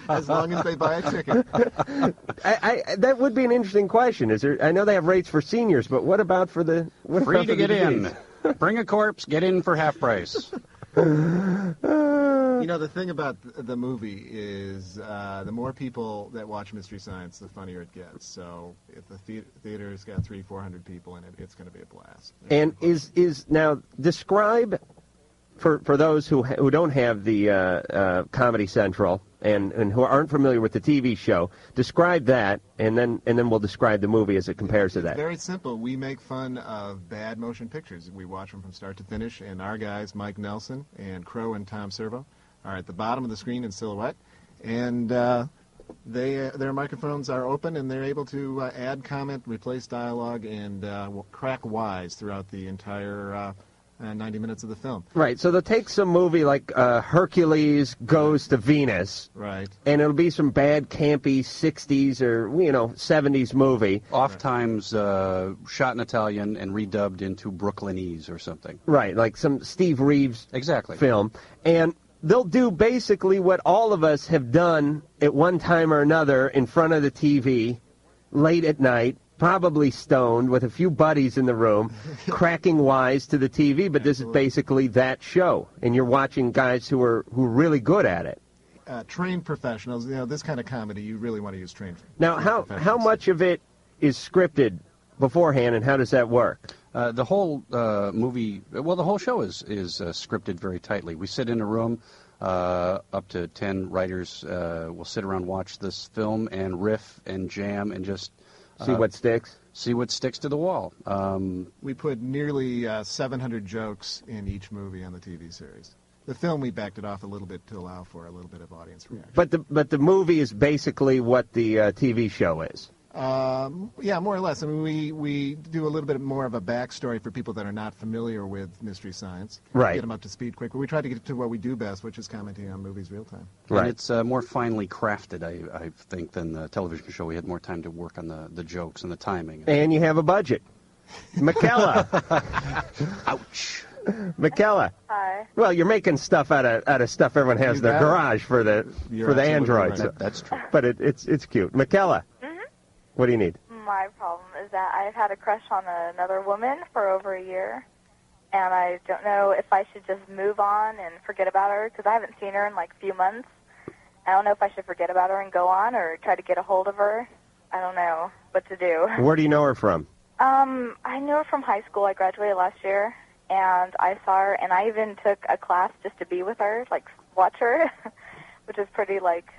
Speaker 8: As long as they buy a ticket.
Speaker 2: That would be an interesting question. I know they have rates for seniors, but what about for the...
Speaker 9: Free to get in. Bring a corpse, get in for half price.
Speaker 8: You know, the thing about the movie is the more people that watch Mystery Science, the funnier it gets. So if the theater's got 300-400 people in it, it's going to be a blast.
Speaker 2: And now describe for those who don't have the Comedy Central and who aren't familiar with the TV show, describe that, and then we'll describe the movie as it compares to that.
Speaker 8: It's very simple. We make fun of bad motion pictures. We watch them from start to finish, and our guys, Mike Nelson and Crow and Tom Servo, are at the bottom of the screen in silhouette, and their microphones are open, and they're able to add, comment, replace dialogue, and crack wise throughout the entire 90 minutes of the film.
Speaker 2: Right, so they'll take some movie like Hercules Goes to Venus.
Speaker 8: Right.
Speaker 2: And it'll be some bad, campy 60s or, 70s movie.
Speaker 9: Oftentimes shot in Italian and redubbed into Brooklynese or something.
Speaker 2: Right, like some Steve Reeves film. And they'll do basically what all of us have done at one time or another in front of the TV, late at night, probably stoned with a few buddies in the room, cracking wise to the TV, but this is basically that show, and you're watching guys who are really good at it.
Speaker 8: Trained professionals, this kind of comedy, you really want to use trained.
Speaker 2: Now, how much of it is scripted beforehand, and how does that work?
Speaker 9: The whole movie, the whole show is scripted very tightly. We sit in a room. Up to 10 writers will sit around, watch this film, and riff and jam and just
Speaker 2: see what sticks.
Speaker 9: See what sticks to the wall.
Speaker 8: We put nearly 700 jokes in each movie on the TV series. The film, we backed it off a little bit to allow for a little bit of audience reaction.
Speaker 2: But the movie is basically what the TV show is.
Speaker 8: Yeah, more or less. I mean, we do a little bit more of a backstory for people that are not familiar with Mystery Science.
Speaker 2: Right.
Speaker 8: Get them up to speed quick. But we try to get to what we do best, which is commenting on movies real time.
Speaker 9: Right. And it's more finely crafted, I think, than the television show. We had more time to work on the jokes and the timing.
Speaker 2: And you have a budget. Mikela.
Speaker 9: Ouch.
Speaker 2: Mikela.
Speaker 12: Hi.
Speaker 2: Well, you're making stuff out of stuff everyone has in their garage for the androids.
Speaker 9: Right. That's true.
Speaker 2: But it's cute. Mikela. What do you need?
Speaker 13: My problem is that I've had a crush on another woman for over a year, and I don't know if I should just move on and forget about her, because I haven't seen her in like a few months. I don't know if I should forget about her and go on, or try to get a hold of her. I don't know what to do.
Speaker 2: Where do you know her from?
Speaker 13: I knew her from high school. I graduated last year, and I saw her, and I even took a class just to be with her, like watch her, which is pretty, like,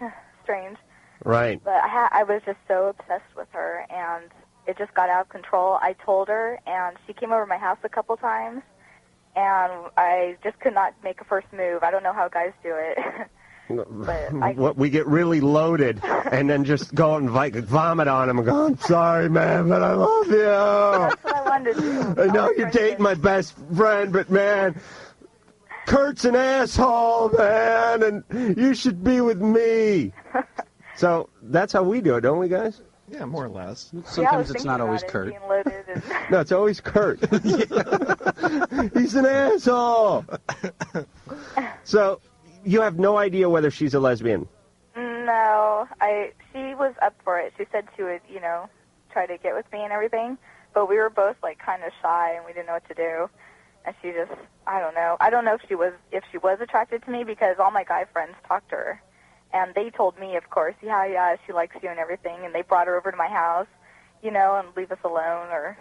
Speaker 13: strange.
Speaker 2: Right.
Speaker 13: But I was just so obsessed with her, and it just got out of control. I told her, and she came over to my house a couple times, and I just could not make a first move. I don't know how guys do it. But
Speaker 2: we get really loaded and then just go and vomit on him and go, I'm sorry, man, but I love you.
Speaker 13: That's what I wanted to do.
Speaker 2: I know you're dating my best friend, but, man, Kurt's an asshole, man, and you should be with me. So that's how we do it, don't we, guys?
Speaker 8: Yeah, more or less.
Speaker 9: Sometimes it's not always Kurt.
Speaker 2: No, it's always Kurt. He's an asshole. So you have no idea whether she's a lesbian?
Speaker 13: No. She was up for it. She said she would, try to get with me and everything, but we were both, like, kind of shy, and we didn't know what to do. And she just, I don't know. I don't know if she was attracted to me, because all my guy friends talked to her. And they told me, of course, yeah, she likes you and everything. And they brought her over to my house, and leave us alone or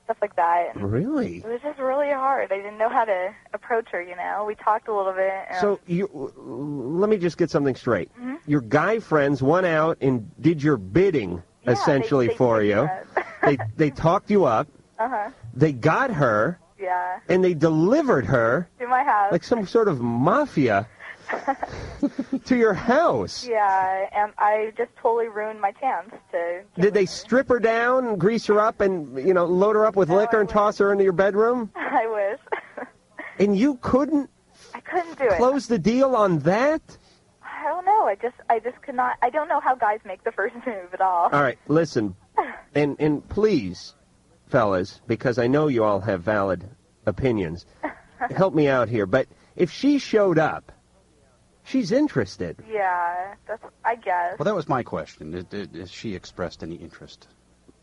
Speaker 13: stuff like that. And
Speaker 2: really?
Speaker 13: It was just really hard. I didn't know how to approach her, We talked a little bit. And
Speaker 2: So let me just get something straight. Mm-hmm. Your guy friends went out and did your bidding, essentially, for you. They talked you up.
Speaker 13: Uh-huh.
Speaker 2: They got her.
Speaker 13: Yeah.
Speaker 2: And they delivered her.
Speaker 13: To my house.
Speaker 2: Like some sort of mafia. To your house.
Speaker 13: Yeah, and I just totally ruined my chance to...
Speaker 2: Did they strip her down, and grease her up, and, load her up with liquor and toss her into your bedroom?
Speaker 13: I wish.
Speaker 2: And you couldn't...
Speaker 13: I couldn't do it.
Speaker 2: Close the deal on that?
Speaker 13: I don't know. I just could not... I don't know how guys make the first move at all.
Speaker 2: All right, listen. And please, fellas, because I know you all have valid opinions, help me out here. But if she showed up, she's interested.
Speaker 13: Yeah, I guess.
Speaker 9: Well, that was my question. Has she expressed any interest?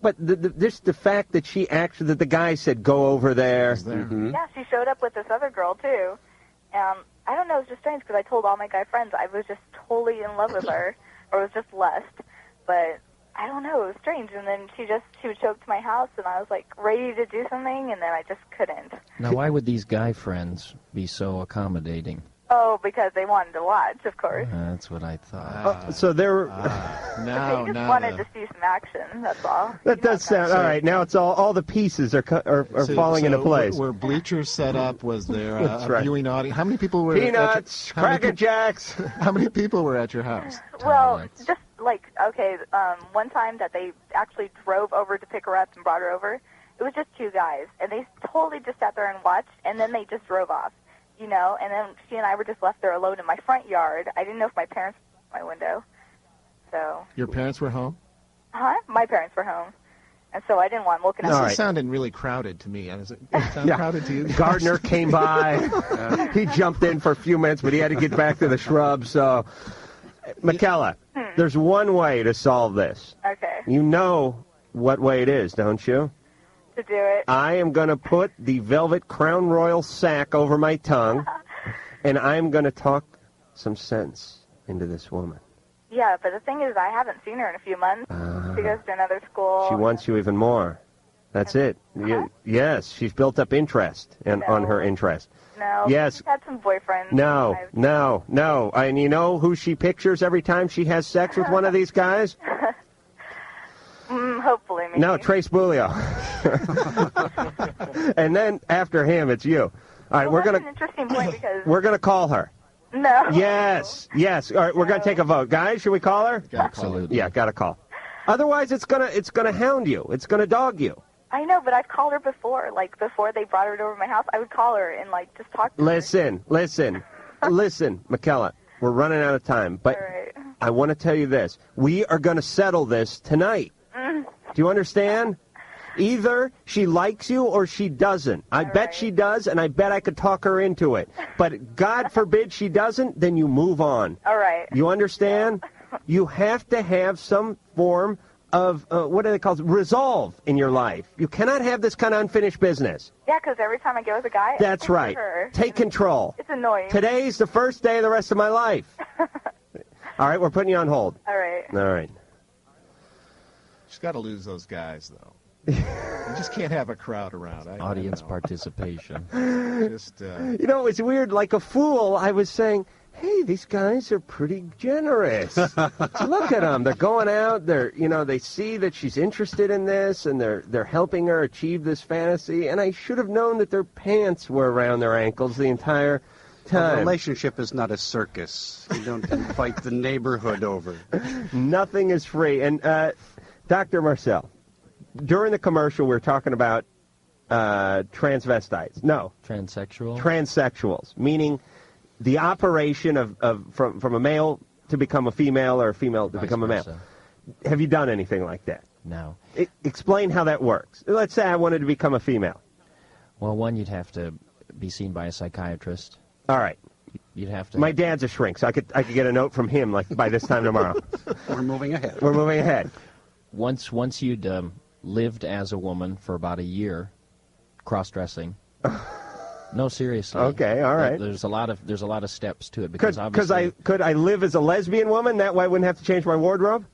Speaker 2: But the fact that that the guy said, go over there.
Speaker 9: Mm-hmm.
Speaker 13: Yeah, she showed up with this other girl, too. And I don't know, it was just strange, because I told all my guy friends I was just totally in love with her, or was just lust. But I don't know, it was strange. And then she would show up to my house, and I was, like, ready to do something, and then I just couldn't.
Speaker 3: Now, why would these guy friends be so accommodating?
Speaker 13: Oh, because they wanted to watch, of course.
Speaker 3: That's what I thought.
Speaker 2: So they were...
Speaker 13: They just wanted to see some action, that's all.
Speaker 2: That does sound... All right, now it's all the pieces are falling into place.
Speaker 8: Were bleachers set up? Was there
Speaker 2: That's
Speaker 8: a
Speaker 2: right.
Speaker 8: viewing audience? How many people were...
Speaker 2: Peanuts, Cracker Jacks.
Speaker 8: How many people were at your house?
Speaker 13: Well, just like, okay, one time that they actually drove over to pick her up and brought her over, it was just two guys. And they totally just sat there and watched, and then they just drove off. And then she and I were just left there alone in my front yard. I didn't know if my parents were in my window, so...
Speaker 8: Your parents were home?
Speaker 13: Huh? My parents were home, and so I didn't want them looking at me.
Speaker 8: This sounded really crowded to me. Does it sound crowded to you?
Speaker 2: Gardner came by. He jumped in for a few minutes, but he had to get back to the shrubs, so... Mikela, there's one way to solve this.
Speaker 13: Okay.
Speaker 2: You know what way it is, don't you?
Speaker 13: To do it.
Speaker 2: I am going to put the velvet Crown Royal sack over my tongue, and I'm going to talk some sense into this woman.
Speaker 13: Yeah, but the thing is, I haven't seen her in a few months. She goes to another school.
Speaker 2: She wants you even more. That's it. Yes, she's built up interest on her interest.
Speaker 13: No.
Speaker 2: Yes.
Speaker 13: She's had some boyfriends.
Speaker 2: No. And you know who she pictures every time she has sex with one of these guys?
Speaker 13: Hopefully, maybe.
Speaker 2: No, Trace Beaulieu. And then after him, it's you. All right, we're
Speaker 13: that's
Speaker 2: gonna
Speaker 13: an interesting point because
Speaker 2: we're gonna call her.
Speaker 13: no.
Speaker 2: Yes. All right, we're gonna take a vote, guys. Should we call her?
Speaker 3: Absolutely.
Speaker 2: Yeah, gotta call. Otherwise, it's gonna hound you. It's gonna dog you.
Speaker 13: I know, but I've called her before. Like before they brought her over to my house, I would call her and like just talk to her.
Speaker 2: Listen, Mikela. We're running out of time, but I want to tell you this: we are going to settle this tonight. Do you understand? Either she likes you or she doesn't. I bet she does, and I bet I could talk her into it. But God forbid she doesn't, then you move on.
Speaker 13: All right.
Speaker 2: You understand? You have to have some form of, what do they call it, resolve in your life. You cannot have this kind of unfinished business.
Speaker 13: Yeah, because every time I get with a guy,
Speaker 2: That's
Speaker 13: I
Speaker 2: right.
Speaker 13: her.
Speaker 2: Take control.
Speaker 13: It's annoying.
Speaker 2: Today's the first day of the rest of my life. All right, we're putting you on hold.
Speaker 13: All right.
Speaker 2: All right.
Speaker 8: She's got to lose those guys, though. You just can't have a crowd around.
Speaker 3: Audience participation.
Speaker 8: Just,
Speaker 2: You know, it's weird. Like a fool, I was saying, hey, these guys are pretty generous. Look at them. They're going out. They see that she's interested in this, and they're helping her achieve this fantasy. And I should have known that their pants were around their ankles the entire time.
Speaker 9: A relationship is not a circus. You don't invite the neighborhood over.
Speaker 2: Nothing is free. And Dr. Marcel, during the commercial, we were talking about transvestites. No.
Speaker 3: Transsexual?
Speaker 2: Transsexuals, meaning the operation from a male to become a female or a female to become a male. Have you done anything like that?
Speaker 3: No.
Speaker 2: Explain how that works. Let's say I wanted to become a female.
Speaker 3: Well, one, you'd have to be seen by a psychiatrist.
Speaker 2: All right.
Speaker 3: You'd have to.
Speaker 2: My dad's a shrink, so I could get a note from him like by this time tomorrow.
Speaker 9: We're moving ahead.
Speaker 2: We're moving ahead.
Speaker 3: Once you'd lived as a woman for about a year, cross-dressing. No, seriously.
Speaker 2: Okay, all right.
Speaker 3: There's a lot of steps to it because
Speaker 2: could I live as a lesbian woman? That way I wouldn't have to change my wardrobe?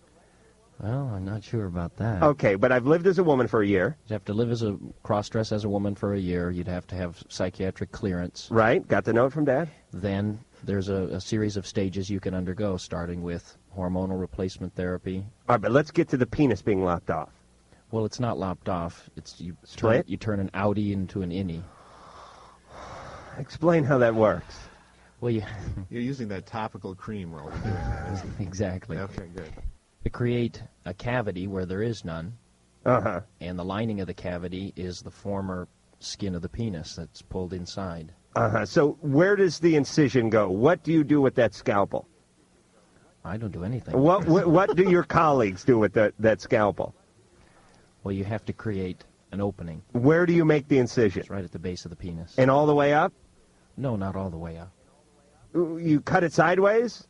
Speaker 3: Well, I'm not sure about that.
Speaker 2: Okay, but I've lived as a woman for a year.
Speaker 3: You'd have to live as a cross-dress as a woman for a year. You'd have to have psychiatric clearance.
Speaker 2: Right, got the note from Dad.
Speaker 3: Then there's a series of stages you can undergo, starting with hormonal replacement therapy.
Speaker 2: All right, but let's get to the penis being lopped off.
Speaker 3: Well, it's not lopped off. You turn an outie into an innie.
Speaker 2: Explain how that works.
Speaker 3: Well,
Speaker 8: You're using that topical cream while we're doing that, isn't it?
Speaker 3: Exactly.
Speaker 8: Okay, good.
Speaker 3: To create a cavity where there is none, and the lining of the cavity is the former skin of the penis that's pulled inside.
Speaker 2: So where does the incision go? What do you do with that scalpel?
Speaker 3: I don't do anything.
Speaker 2: What do your colleagues do with that scalpel?
Speaker 3: Well, you have to create an opening.
Speaker 2: Where do you make the incision?
Speaker 3: It's right at the base of the penis.
Speaker 2: And all the way up?
Speaker 3: No, not all the way up.
Speaker 2: You cut it sideways?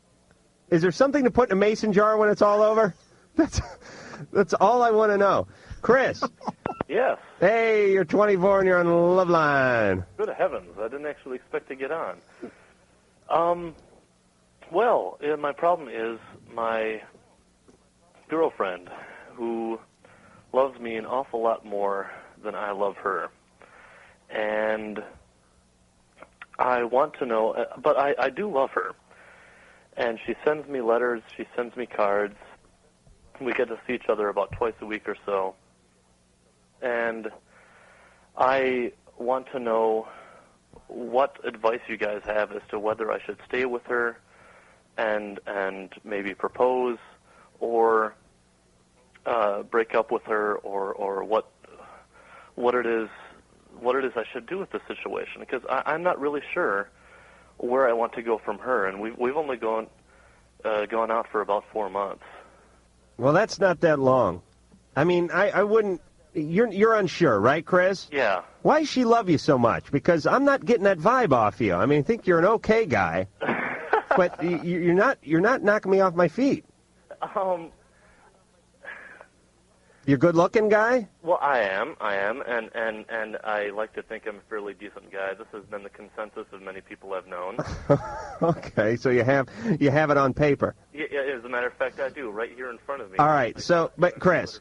Speaker 2: Is there something to put in a mason jar when it's all over? That's all I want to know. Chris.
Speaker 14: Yes.
Speaker 2: Hey, you're 24 and you're on Loveline.
Speaker 14: Good heavens, I didn't actually expect to get on. Well, my problem is my girlfriend, who loves me an awful lot more than I love her. And I want to know, but I do love her. And she sends me letters, she sends me cards. We get to see each other about twice a week or so. And I want to know what advice you guys have as to whether I should stay with her and maybe propose, or break up with her, or what it is I should do with the situation, because I'm not really sure where I want to go from her, and we've only gone out for about 4 months.
Speaker 2: Well, that's not that long. I mean, I wouldn't. You're unsure, right, Chris?
Speaker 14: Yeah.
Speaker 2: Why does she love you so much? Because I'm not getting that vibe off you. I mean, I think you're an okay guy, but you're not knocking me off my feet. You're a good-looking guy?
Speaker 14: Well, I am, and I like to think I'm a fairly decent guy. This has been the consensus of many people I've known.
Speaker 2: Okay, so you have it on paper.
Speaker 14: Yeah, as a matter of fact, I do, right here in front of me.
Speaker 2: All right, so, but Chris,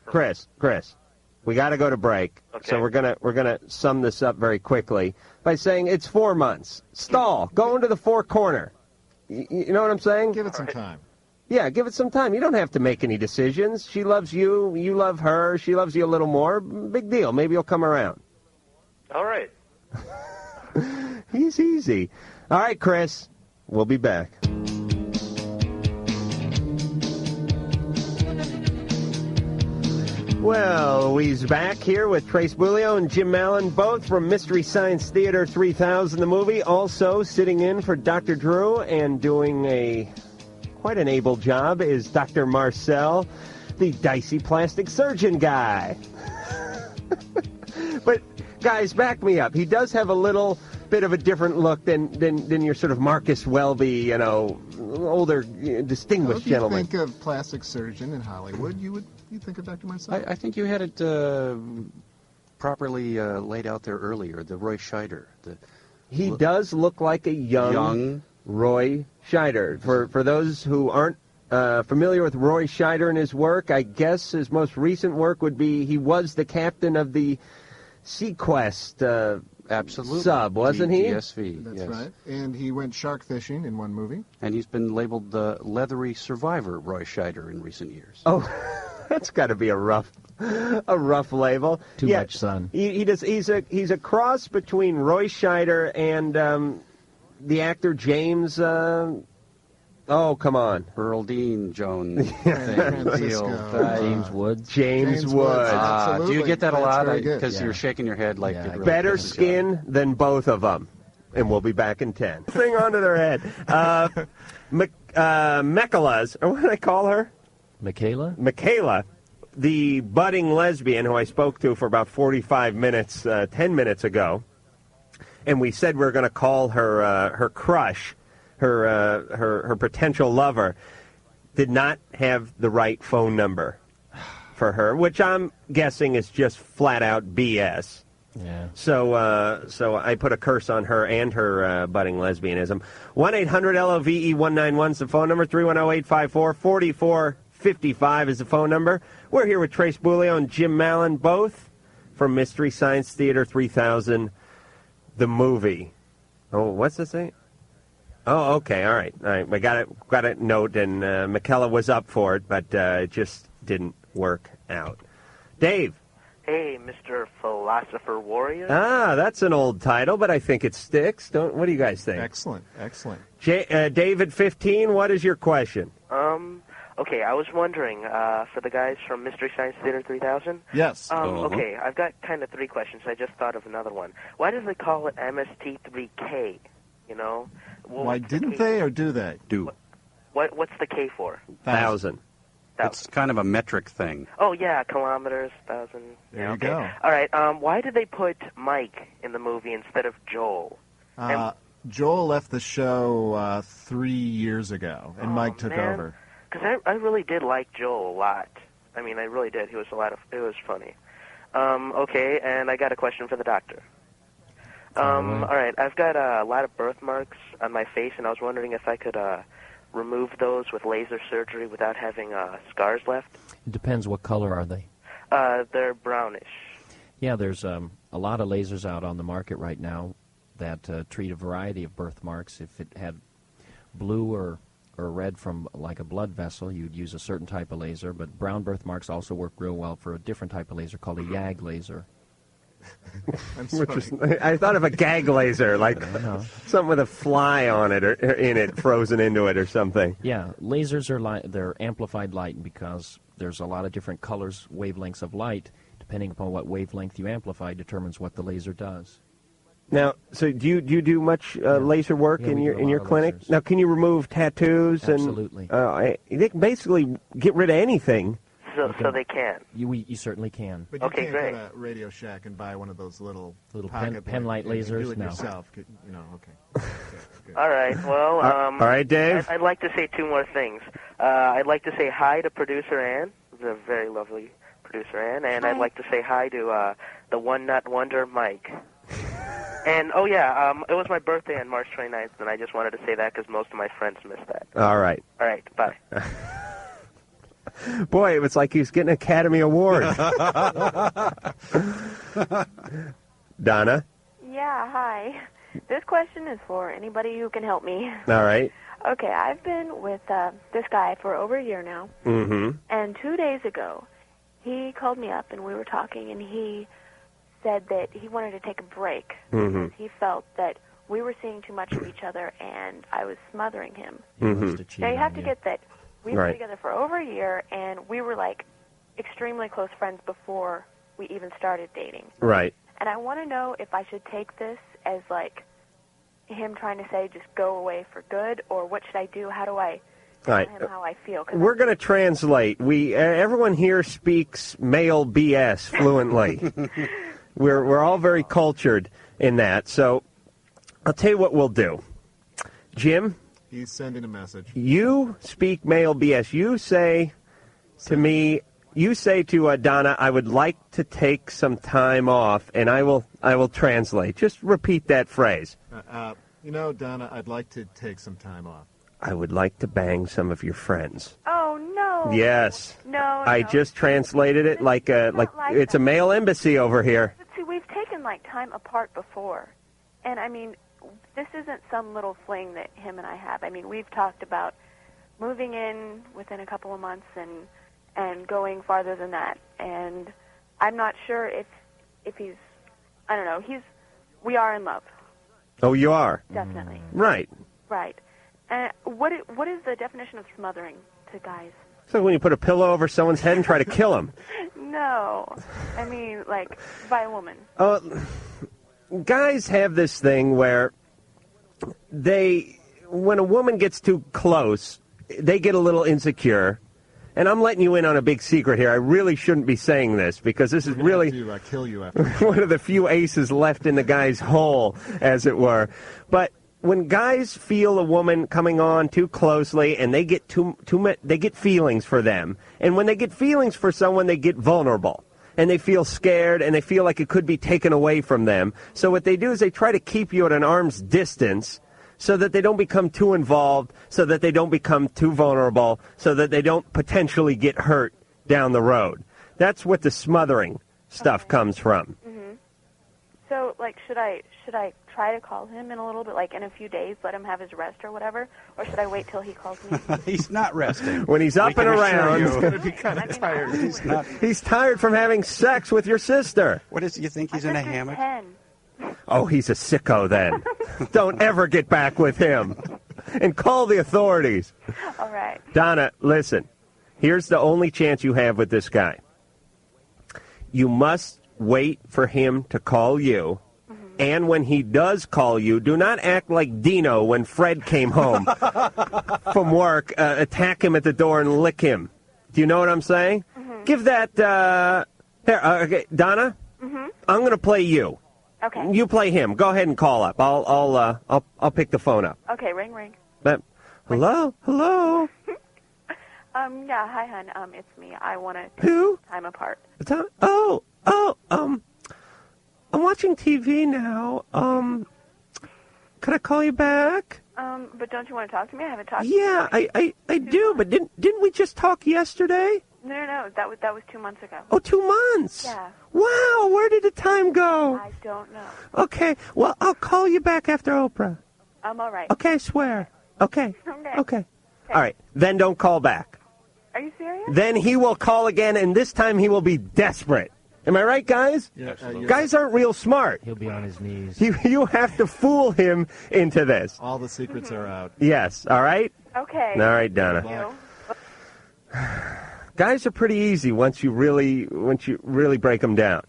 Speaker 2: we got to go to break.
Speaker 14: Okay.
Speaker 2: So we're gonna sum this up very quickly by saying it's 4 months. Stall. Go into the four corner. You know what I'm saying?
Speaker 8: Give it some time.
Speaker 2: Yeah, give it some time. You don't have to make any decisions. She loves you. You love her. She loves you a little more. Big deal. Maybe you'll come around.
Speaker 14: All right.
Speaker 2: He's easy. All right, Chris. We'll be back. Well, we's back here with Trace Beaulieu and Jim Mallon, both from Mystery Science Theater 3000, the movie. Also sitting in for Dr. Drew and doing quite an able job is Dr. Marcel, the dicey plastic surgeon guy. But, guys, back me up. He does have a little bit of a different look than your sort of Marcus Welby, older, distinguished gentleman.
Speaker 8: If you think of plastic surgeon in Hollywood, you think of Dr. Marcel?
Speaker 9: I think you had it properly laid out there earlier, the Roy Scheider.
Speaker 2: He does look like a young Roy Scheider. For those who aren't familiar with Roy Scheider and his work, I guess his most recent work would be he was the captain of the Sequest sub, wasn't he?
Speaker 9: DSV,
Speaker 8: That's
Speaker 9: yes.
Speaker 8: right. And he went shark fishing in one movie.
Speaker 9: And he's been labeled the leathery survivor Roy Scheider in recent years.
Speaker 2: Oh, that's got to be a rough label.
Speaker 11: Too much sun.
Speaker 2: He's a cross between Roy Scheider and the actor James. Oh, come on.
Speaker 9: Earl Dean Jones.
Speaker 11: James Woods.
Speaker 2: James Woods.
Speaker 9: Do you get that a lot? Because you're shaking your head like it really
Speaker 2: better skin than both of them. And we'll be back in 10. Thing onto their head. Mikela's, or what did I call her?
Speaker 11: Mikela?
Speaker 2: Mikela, the budding lesbian who I spoke to for about 45 minutes, 10 minutes ago. And we said we were going to call her her crush. Her potential lover did not have the right phone number for her, which I'm guessing is just flat out BS.
Speaker 11: Yeah.
Speaker 2: So I put a curse on her and her budding lesbianism. 1-800-LOVE-191 is the phone number. 310-854-4455 is the phone number. We're here with Trace Beaulieu and Jim Mallon, both from Mystery Science Theater 3000, the movie. Oh, what's this thing? Oh, okay, all right. We got a note, and Mikela was up for it, but it just didn't work out. Dave.
Speaker 15: Hey, Mr. Philosopher Warrior.
Speaker 2: Ah, that's an old title, but I think it sticks. What do you guys think?
Speaker 8: Excellent, excellent.
Speaker 2: David, 15, what is your question?
Speaker 15: Okay, I was wondering, for the guys from Mystery Science Theater 3000?
Speaker 8: Yes.
Speaker 15: Okay, I've got kind of 3 questions. I just thought of another one. Why do they call it MST3K,
Speaker 8: Why didn't they, or do they?
Speaker 9: Do.
Speaker 15: What's the K for?
Speaker 2: 1,000.
Speaker 9: It's kind of a metric thing.
Speaker 15: Oh, yeah, kilometers, 1,000.
Speaker 8: There you go.
Speaker 15: All right, why did they put Mike in the movie instead of Joel?
Speaker 8: Joel left the show 3 years ago, and Mike took over.
Speaker 15: Because I really did like Joel a lot. I mean, I really did. It was funny. Okay, and I got a question for the doctor. All right, I've got a lot of birthmarks on my face, and I was wondering if I could remove those with laser surgery without having scars left.
Speaker 11: It depends. What color are they?
Speaker 15: They're brownish.
Speaker 11: Yeah, there's a lot of lasers out on the market right now that treat a variety of birthmarks. If it had blue or red from like a blood vessel, you'd use a certain type of laser, but brown birthmarks also work real well for a different type of laser called a YAG laser.
Speaker 2: I thought of a gag laser, like something with a fly on it or in it, frozen into it or something.
Speaker 11: Yeah, lasers are they're amplified light because there's a lot of different colors, wavelengths of light. Depending upon what wavelength you amplify determines what the laser does.
Speaker 2: Now, so do you do much laser work in your clinic? Now, can you remove tattoos?
Speaker 11: Absolutely.
Speaker 2: They can basically get rid of anything.
Speaker 15: So they can.
Speaker 11: You certainly can.
Speaker 8: But you can't go to Radio Shack and buy one of those little
Speaker 11: pen light lasers.
Speaker 8: Do it
Speaker 11: no.
Speaker 8: yourself. Okay.
Speaker 15: All right. Well,
Speaker 2: all right, Dave.
Speaker 15: I'd like to say 2 more things. I'd like to say hi to producer Ann, the very lovely producer Ann, and I'd like to say hi to the one nut wonder Mike. And, it was my birthday on March 29th, and I just wanted to say that because most of my friends missed that.
Speaker 2: All right.
Speaker 15: All right, bye.
Speaker 2: Boy, it was like he was getting an Academy Award. Donna?
Speaker 16: Yeah, hi. This question is for anybody who can help me.
Speaker 2: All right.
Speaker 16: Okay, I've been with this guy for over a year now.
Speaker 2: Mm-hmm.
Speaker 16: And 2 days ago, he called me up and we were talking, and he said that he wanted to take a break.
Speaker 2: Mm-hmm.
Speaker 16: He felt that we were seeing too much of each other, and I was smothering him.
Speaker 2: Mm-hmm.
Speaker 16: Now, you have to get that we've
Speaker 2: Right.
Speaker 16: been together for over a year, and we were, like, extremely close friends before we even started dating.
Speaker 2: Right.
Speaker 16: And I want to know if I should take this as, like, him trying to say just go away for good, or what should I do? How do I tell
Speaker 2: Right.
Speaker 16: him how I feel? 'Cause
Speaker 2: We're going to translate. Everyone here speaks male BS fluently. We're all very cultured in that. So I'll tell you what we'll do. Jim?
Speaker 8: He's sending a message.
Speaker 2: You speak male BS. You say to me, you say to Donna, I would like to take some time off, and I will translate. Just repeat that phrase.
Speaker 8: Donna, I'd like to take some time off.
Speaker 2: I would like to bang some of your friends.
Speaker 16: Oh, no.
Speaker 2: Yes.
Speaker 16: No,
Speaker 2: I just translated it like it's a male embassy over here.
Speaker 16: But see, we've taken, like, time apart before. And, I mean, this isn't some little fling that him and I have. I mean, we've talked about moving in within a couple of months and going farther than that. And I'm not sure if he's, I don't know, we are in love.
Speaker 2: Oh, you are?
Speaker 16: Definitely.
Speaker 2: Right.
Speaker 16: Right. And what is the definition of smothering to guys?
Speaker 2: So when you put a pillow over someone's head and try to kill them.
Speaker 16: No. I mean, like, by a woman.
Speaker 2: Guys have this thing where when a woman gets too close, they get a little insecure. And I'm letting you in on a big secret here. I really shouldn't be saying this because this is really
Speaker 8: to, kill you after.
Speaker 2: one of the few aces left in the guy's hole, as it were. But when guys feel a woman coming on too closely and they get they get feelings for them. And when they get feelings for someone, they get vulnerable. And they feel scared, and they feel like it could be taken away from them. So what they do is they try to keep you at an arm's distance so that they don't become too involved, so that they don't become too vulnerable, so that they don't potentially get hurt down the road. That's what the smothering stuff comes from.
Speaker 16: Mm-hmm. So, like, should I try to call him in a little bit, like in a few days, let him have his rest or whatever, or should I wait till he calls me?
Speaker 9: He's not resting.
Speaker 2: When he's up and around,
Speaker 8: he's going to be kind of tired.
Speaker 2: He's tired from having sex with your sister.
Speaker 9: What is? You think he's in a hammock?
Speaker 16: 10.
Speaker 2: Oh, he's a sicko then. Don't ever get back with him. And call the authorities.
Speaker 16: All right.
Speaker 2: Donna, listen. Here's the only chance you have with this guy. You must wait for him to call you. And when he does call you, do not act like Dino when Fred came home from work. Attack him at the door and lick him. Do you know what I'm saying? Mm-hmm. Give that... okay, Donna, I'm going to play you.
Speaker 16: Okay.
Speaker 2: You play him. Go ahead and call up. I'll pick the phone up.
Speaker 16: Okay, ring, ring.
Speaker 2: Hello?
Speaker 16: Yeah, hi, hon. It's me. I want to
Speaker 2: Who?
Speaker 16: time apart.
Speaker 2: I'm watching TV now. Could I call you back?
Speaker 16: But don't you want to talk to me? I haven't talked to
Speaker 2: Yeah,
Speaker 16: you.
Speaker 2: I do, but didn't we just talk yesterday?
Speaker 16: No. That was 2 months ago.
Speaker 2: Oh, 2 months?
Speaker 16: Yeah.
Speaker 2: Wow, where did the time go?
Speaker 16: I don't know.
Speaker 2: Okay, well, I'll call you back after Oprah.
Speaker 16: I'm all right.
Speaker 2: Okay, I swear. Okay.
Speaker 16: Okay.
Speaker 2: All right, then don't call back.
Speaker 16: Are you serious?
Speaker 2: Then he will call again, and this time he will be desperate. Am I right, guys?
Speaker 8: Yeah,
Speaker 2: guys aren't real smart.
Speaker 11: He'll be on his knees.
Speaker 2: You have to fool him into this.
Speaker 8: All the secrets are out.
Speaker 2: Yes, all right?
Speaker 16: Okay.
Speaker 2: All right, Donna. Guys are pretty easy once you really break them down.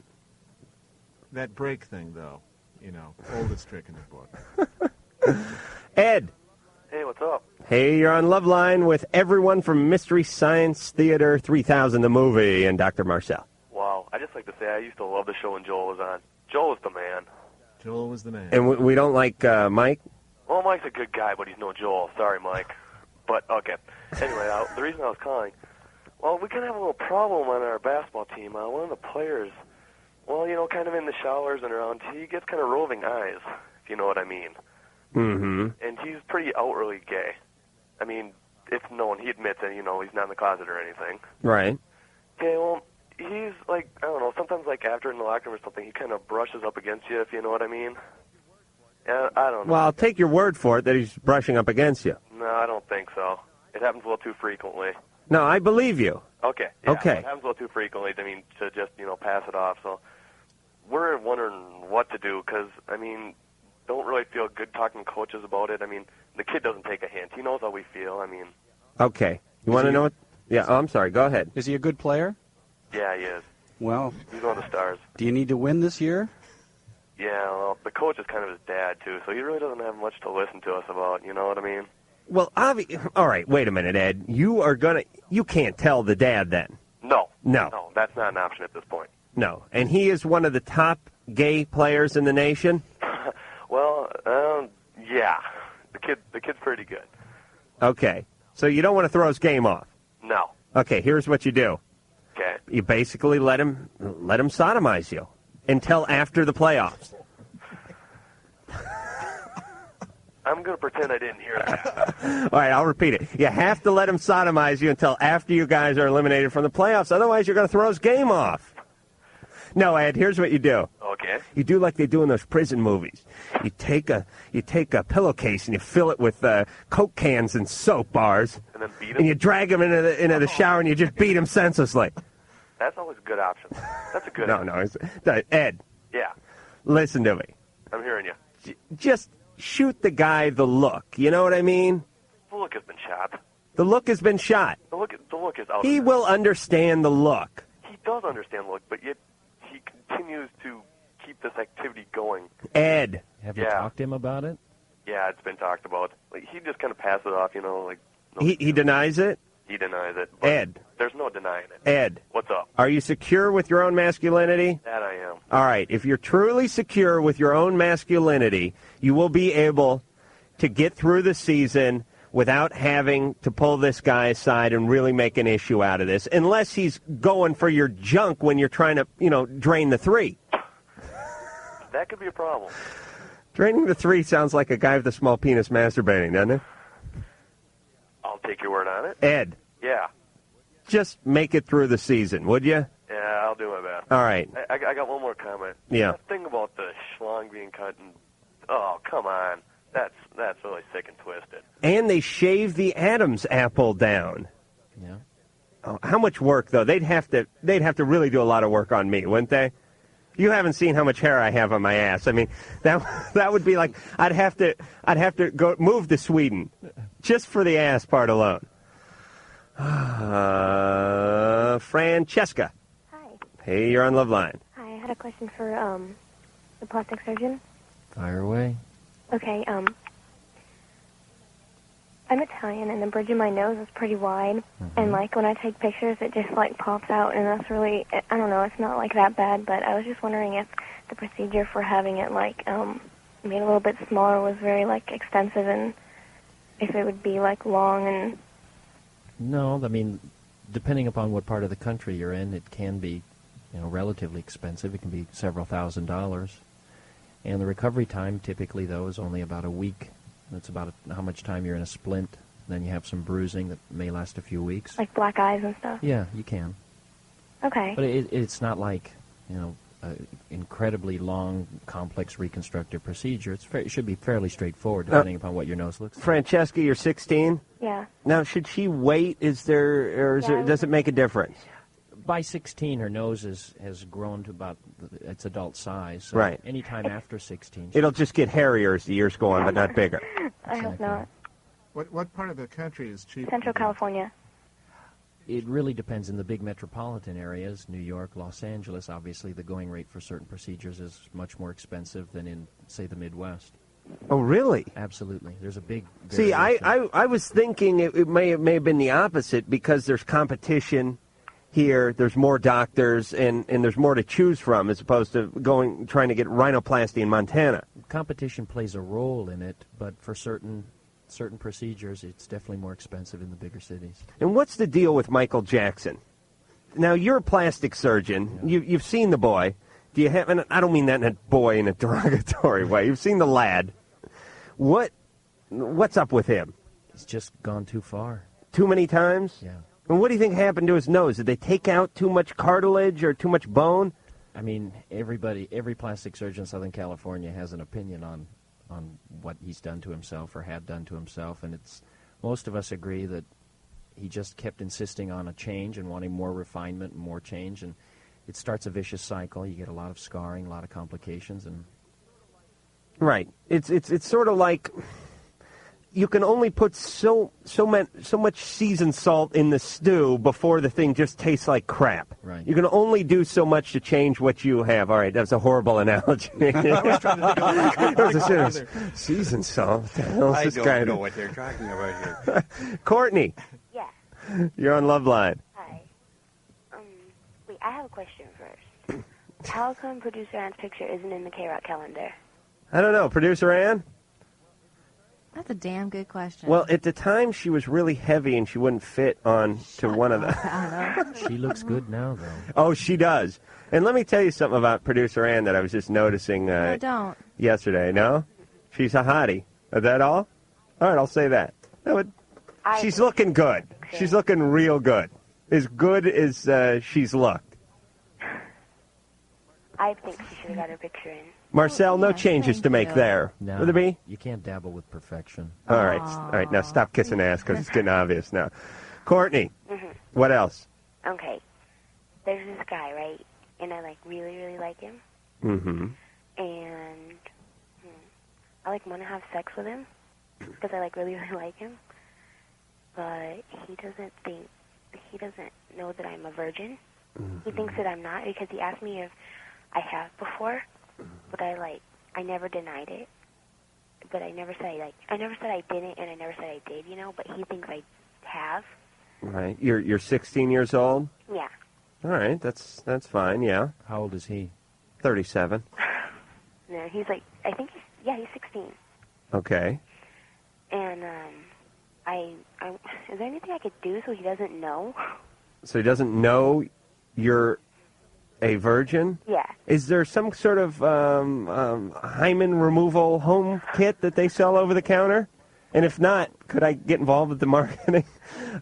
Speaker 8: That break thing, though, oldest trick in the book.
Speaker 2: Ed.
Speaker 14: Hey, what's up?
Speaker 2: Hey, you're on Loveline with everyone from Mystery Science Theater 3000, the movie, and Dr. Marcel.
Speaker 14: Wow, I just like to say I used to love the show when Joel was on. Joel was the man.
Speaker 8: Joel was the man.
Speaker 2: And we don't like Mike?
Speaker 14: Well, Mike's a good guy, but he's no Joel. Sorry, Mike. But, okay. Anyway, the reason I was calling, well, we kind of have a little problem on our basketball team. One of the players, well, kind of in the showers and around, he gets kind of roving eyes, if you know what I mean.
Speaker 2: Mm-hmm.
Speaker 14: And he's pretty outwardly gay. I mean, it's known. He admits that, he's not in the closet or anything.
Speaker 2: Right.
Speaker 14: Okay, well, he's like, I don't know, sometimes like after in the locker room or something, he kind of brushes up against you, if you know what I mean. Yeah, I don't know.
Speaker 2: Well, I'll take your word for it that he's brushing up against you.
Speaker 14: No, I don't think so. It happens a little too frequently.
Speaker 2: No, I believe you.
Speaker 14: Okay. Yeah,
Speaker 2: okay.
Speaker 14: It happens a little too frequently, to just, pass it off. So we're wondering what to do because,
Speaker 7: don't really feel good talking to coaches about it. I mean, the kid doesn't take a hint. He knows how we feel. I mean,
Speaker 2: Okay. You want to know what? Yeah, I'm sorry. Go ahead.
Speaker 9: Is he a good player?
Speaker 7: yeah, he is.
Speaker 9: Well,
Speaker 7: He's one of the stars.
Speaker 9: do you need to win this year?
Speaker 7: Yeah, well, the coach is kind of his dad, too, so he really doesn't have much to listen to us about, you know what I mean?
Speaker 2: Well, all right, wait a minute, Ed. You can't tell the dad then.
Speaker 7: No.
Speaker 2: No.
Speaker 7: No, that's not an option at this point.
Speaker 2: No. And he is one of the top gay players in the nation?
Speaker 7: Well, yeah. The kid's pretty good.
Speaker 2: Okay. So you don't want to throw his game off?
Speaker 7: No.
Speaker 2: Okay, here's what you do.
Speaker 7: Okay.
Speaker 2: You basically let him sodomize you until after the playoffs.
Speaker 7: I'm going to pretend I didn't hear that.
Speaker 2: All right, I'll repeat it. You have to let him sodomize you until after you guys are eliminated from the playoffs. Otherwise, you're going to throw his game off. No, Ed, here's what you do.
Speaker 7: Okay.
Speaker 2: You do like they do in those prison movies. You take a pillowcase and you fill it with Coke cans and soap bars.
Speaker 7: And then beat him?
Speaker 2: And you drag him into the shower and you just beat him senselessly.
Speaker 7: That's always a good option. That's a good
Speaker 2: No. Ed,
Speaker 7: Yeah,
Speaker 2: listen to me.
Speaker 7: I'm hearing you.
Speaker 2: Just shoot the guy the look. You know what I mean?
Speaker 7: The look has been shot.
Speaker 2: The look has been shot.
Speaker 7: The look is out.
Speaker 2: He will understand the look.
Speaker 7: He does understand the look, but yet he continues to keep this activity going.
Speaker 2: Ed.
Speaker 11: Have you talked to him about it?
Speaker 7: Yeah, it's been talked about. Like, he just kind of passes it off, you know, like... No,
Speaker 2: He denies it?
Speaker 7: he denies it. But
Speaker 2: Ed.
Speaker 7: There's no denying it.
Speaker 2: Ed.
Speaker 7: What's up?
Speaker 2: Are you secure with your own masculinity?
Speaker 7: That I am.
Speaker 2: All right. If you're truly secure with your own masculinity, you will be able to get through the season without having to pull this guy aside and really make an issue out of this, unless he's going for your junk when you're trying to, drain the three.
Speaker 7: That could be a problem.
Speaker 2: Draining the three sounds like a guy with a small penis masturbating, doesn't it?
Speaker 7: I'll take your word on it.
Speaker 2: Ed,
Speaker 7: Yeah.
Speaker 2: just make it through the season, would you?
Speaker 7: Yeah, I'll do my best.
Speaker 2: All right.
Speaker 7: I got one more comment.
Speaker 2: Yeah.
Speaker 7: That thing about the schlong being cut and... Oh, come on. That's really sick and twisted.
Speaker 2: And they shave the Adam's apple down.
Speaker 11: Yeah.
Speaker 2: Oh, how much work though? They'd have to really do a lot of work on me, wouldn't they? You haven't seen how much hair I have on my ass. I mean, that would be like I'd have to go move to Sweden just for the ass part alone. Francesca.
Speaker 4: Hi.
Speaker 2: Hey, you're on Loveline.
Speaker 4: Hi, I had a question for the plastic surgeon.
Speaker 11: Fire away.
Speaker 4: Okay, I'm Italian, and the bridge of my nose is pretty wide, and, when I take pictures, it just, pops out, and that's really, I don't know, it's not, that bad, but I was just wondering if the procedure for having it, made a little bit smaller was very, extensive, and if it would be, long and...
Speaker 11: No, I mean, depending upon what part of the country you're in, it can be, relatively expensive. It can be several $1,000s. And the recovery time, typically, though, is only about a week. That's about how much time you're in a splint. Then you have some bruising that may last a few weeks.
Speaker 4: Like black eyes and stuff?
Speaker 11: Yeah, you can.
Speaker 4: Okay.
Speaker 11: But it's not like, an incredibly long, complex reconstructive procedure. It should be fairly straightforward, depending upon what your nose looks like.
Speaker 2: Francesca, you're 16?
Speaker 4: Yeah.
Speaker 2: Now, should she wait? Does it make a difference?
Speaker 11: By 16, her nose has grown to about its adult size. So
Speaker 2: right.
Speaker 11: Anytime after 16.
Speaker 2: It'll just get hairier as the years go on, but not bigger.
Speaker 4: I hope not.
Speaker 8: What part of the country is cheap?
Speaker 4: Central California.
Speaker 11: It really depends. In the big metropolitan areas, New York, Los Angeles, obviously the going rate for certain procedures is much more expensive than in, say, the Midwest.
Speaker 2: Oh, really?
Speaker 11: Absolutely. There's a big
Speaker 2: See,
Speaker 11: variation.
Speaker 2: I was thinking it may have been the opposite because there's competition here, there's more doctors, and there's more to choose from as opposed to trying to get rhinoplasty in Montana.
Speaker 11: Competition plays a role in it, but for certain procedures, it's definitely more expensive in the bigger cities.
Speaker 2: And what's the deal with Michael Jackson? Now, you're a plastic surgeon. Yeah. You've seen the boy. Do you have? And I don't mean that in a derogatory way. You've seen the lad. What's up with him?
Speaker 11: He's just gone too far.
Speaker 2: Too many times?
Speaker 11: Yeah.
Speaker 2: And what do you think happened to his nose? Did they take out too much cartilage or too much bone?
Speaker 11: I mean, every plastic surgeon in Southern California has an opinion on what he's done to himself or had done to himself, and most of us agree that he just kept insisting on a change and wanting more refinement and more change, and it starts a vicious cycle. You get a lot of scarring, a lot of complications, and
Speaker 2: Right. It's sort of like you can only put so much seasoned salt in the stew before the thing just tastes like crap.
Speaker 11: Right.
Speaker 2: You can only do so much to change what you have. All right, that's a horrible analogy.
Speaker 9: I was trying to think of it.
Speaker 2: Seasoned salt. What the hell is
Speaker 9: I
Speaker 2: this
Speaker 9: don't
Speaker 2: guy?
Speaker 9: know what they're talking about here.
Speaker 2: Courtney.
Speaker 4: Yeah.
Speaker 2: You're on Loveline.
Speaker 4: Hi. Wait, I have a question first. How come Producer Ann's picture isn't in the K-Rock calendar?
Speaker 2: I don't know. Producer Ann?
Speaker 17: That's a damn good question.
Speaker 2: Well, at the time, she was really heavy and she wouldn't fit on to one of the...
Speaker 11: She looks good now, though.
Speaker 2: Oh, she does. And let me tell you something about Producer Ann that I was just noticing
Speaker 17: No, don't.
Speaker 2: yesterday. No? She's a hottie. Is that all? All right, I'll say that. She's looking good. She's looking real good. As good as she's looked.
Speaker 4: I think she should have got her picture in.
Speaker 2: Marcel, no changes to make there.
Speaker 11: No,
Speaker 2: Would there be?
Speaker 11: You can't dabble with perfection.
Speaker 2: All right. Now stop kissing ass because it's getting obvious now. Courtney,
Speaker 4: Mm-hmm.
Speaker 2: what else?
Speaker 4: Okay. There's this guy, right? And I, really, really like him.
Speaker 2: Mm-hmm.
Speaker 4: And I, want to have sex with him because I, really, really like him. But he doesn't know that I'm a virgin.
Speaker 2: Mm-hmm.
Speaker 4: He thinks that I'm not because he asked me if I have before, but I never denied it. But I never said I never said I didn't, and I never said I did, but he thinks I have.
Speaker 2: Right. You're 16 years old?
Speaker 4: Yeah.
Speaker 2: All right. That's fine, yeah.
Speaker 11: How old is he?
Speaker 2: 37.
Speaker 4: No, he's I think he's 16.
Speaker 2: Okay.
Speaker 4: And is there anything I could do so he doesn't know?
Speaker 2: So he doesn't know you're a virgin?
Speaker 4: Yeah.
Speaker 2: Is there some sort of hymen removal home kit that they sell over the counter? And if not, could I get involved with the marketing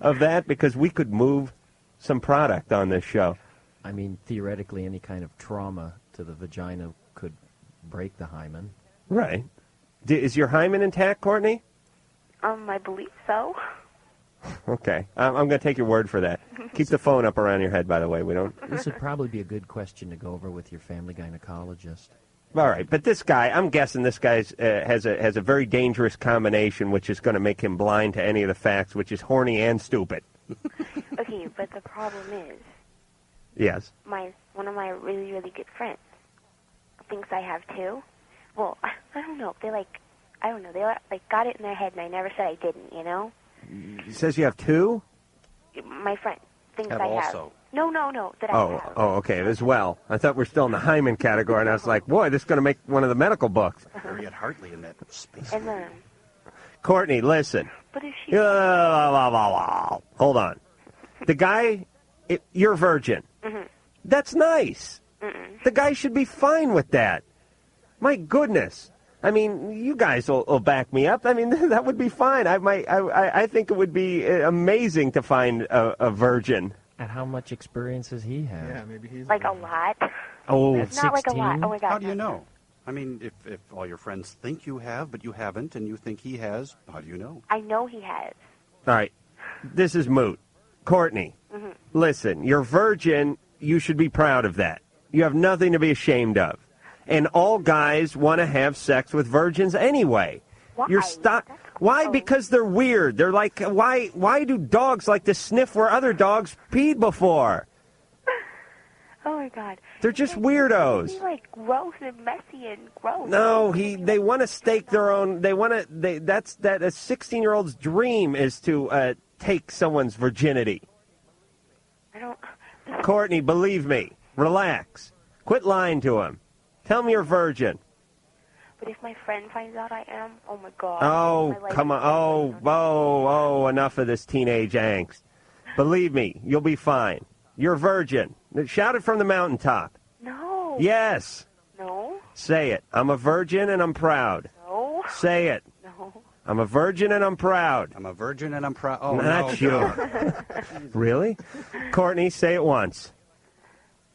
Speaker 2: of that? Because we could move some product on this show.
Speaker 11: I mean, theoretically, any kind of trauma to the vagina could break the hymen.
Speaker 2: Right. Is your hymen intact, Courtney?
Speaker 4: I believe so.
Speaker 2: Okay. I'm going to take your word for that. Keep the phone up around your head, by the way. We don't...
Speaker 11: This would probably be a good question to go over with your family gynecologist.
Speaker 2: All right, but this guy, I'm guessing this guy has a very dangerous combination, which is going to make him blind to any of the facts, which is horny and stupid.
Speaker 4: Okay, but the problem is...
Speaker 2: Yes.
Speaker 4: One of my really, really good friends thinks I have too. Well, I don't know. They I don't know. They got it in their head, and I never said I didn't.
Speaker 2: He says you have two?
Speaker 4: My friend thinks
Speaker 2: Have
Speaker 4: I
Speaker 2: also.
Speaker 4: have. No. That I have.
Speaker 2: Oh, okay, as well. I thought we're still in the hymen category, and I was like, boy, this is going to make one of the medical books.
Speaker 9: Harriet Hartley in that space.
Speaker 4: And then...
Speaker 2: Courtney, listen.
Speaker 4: But if she...
Speaker 2: Hold on. The guy, you're a virgin.
Speaker 4: Mm-hmm.
Speaker 2: That's nice.
Speaker 4: Mm-mm.
Speaker 2: The guy should be fine with that. My goodness. I mean, you guys will back me up. I mean, that would be fine. I think it would be amazing to find a virgin.
Speaker 11: And how much experience does he have?
Speaker 8: Yeah, maybe he's...
Speaker 4: a lot.
Speaker 2: Oh,
Speaker 4: It's not 16? A lot. Oh, my God.
Speaker 9: How do you know? I mean, if all your friends think you have, but you haven't, and you think he has, how do you know?
Speaker 4: I know he has.
Speaker 2: All right. This is moot. Courtney,
Speaker 4: Mm-hmm.
Speaker 2: listen, you're virgin. You should be proud of that. You have nothing to be ashamed of. And all guys want to have sex with virgins anyway.
Speaker 4: Why?
Speaker 2: You're Why? Because they're weird. They're like, why do dogs like to sniff where other dogs peed before?
Speaker 4: Oh, my God.
Speaker 2: They're just weirdos.
Speaker 4: He's gross and messy and gross.
Speaker 2: No, they want to stake their own. They want to. That's a 16-year-old's dream is to take someone's virginity.
Speaker 4: I don't.
Speaker 2: Courtney, believe me. Relax. Quit lying to him. Tell me you're a virgin.
Speaker 4: But if my friend finds out I am, oh my God.
Speaker 2: Oh,
Speaker 4: My life
Speaker 2: come
Speaker 4: is
Speaker 2: on. Oh, enough of this teenage angst. Believe me, you'll be fine. You're a virgin. Shout it from the mountaintop.
Speaker 4: No.
Speaker 2: Yes.
Speaker 4: No.
Speaker 2: Say it. I'm a virgin and I'm proud.
Speaker 4: No.
Speaker 2: Say it.
Speaker 4: No.
Speaker 2: I'm a virgin and I'm proud.
Speaker 9: I'm a virgin and I'm proud. Oh,
Speaker 2: Not
Speaker 9: no.
Speaker 2: you. Really? Courtney, say it once.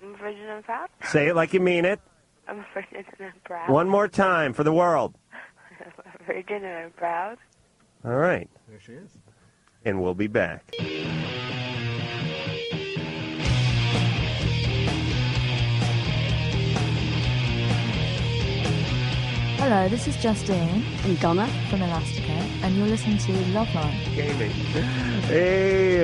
Speaker 4: I'm a virgin and I'm proud.
Speaker 2: Say it like you mean it.
Speaker 4: I'm a virgin and I'm proud.
Speaker 2: One more time for the world.
Speaker 4: I'm a virgin and I'm proud.
Speaker 2: All right.
Speaker 8: There she is.
Speaker 2: And we'll be back.
Speaker 18: Hello, this is Justine.
Speaker 19: And Donna.
Speaker 18: From Elasticare, and you're listening to Loveline.
Speaker 2: Gaming. Hey,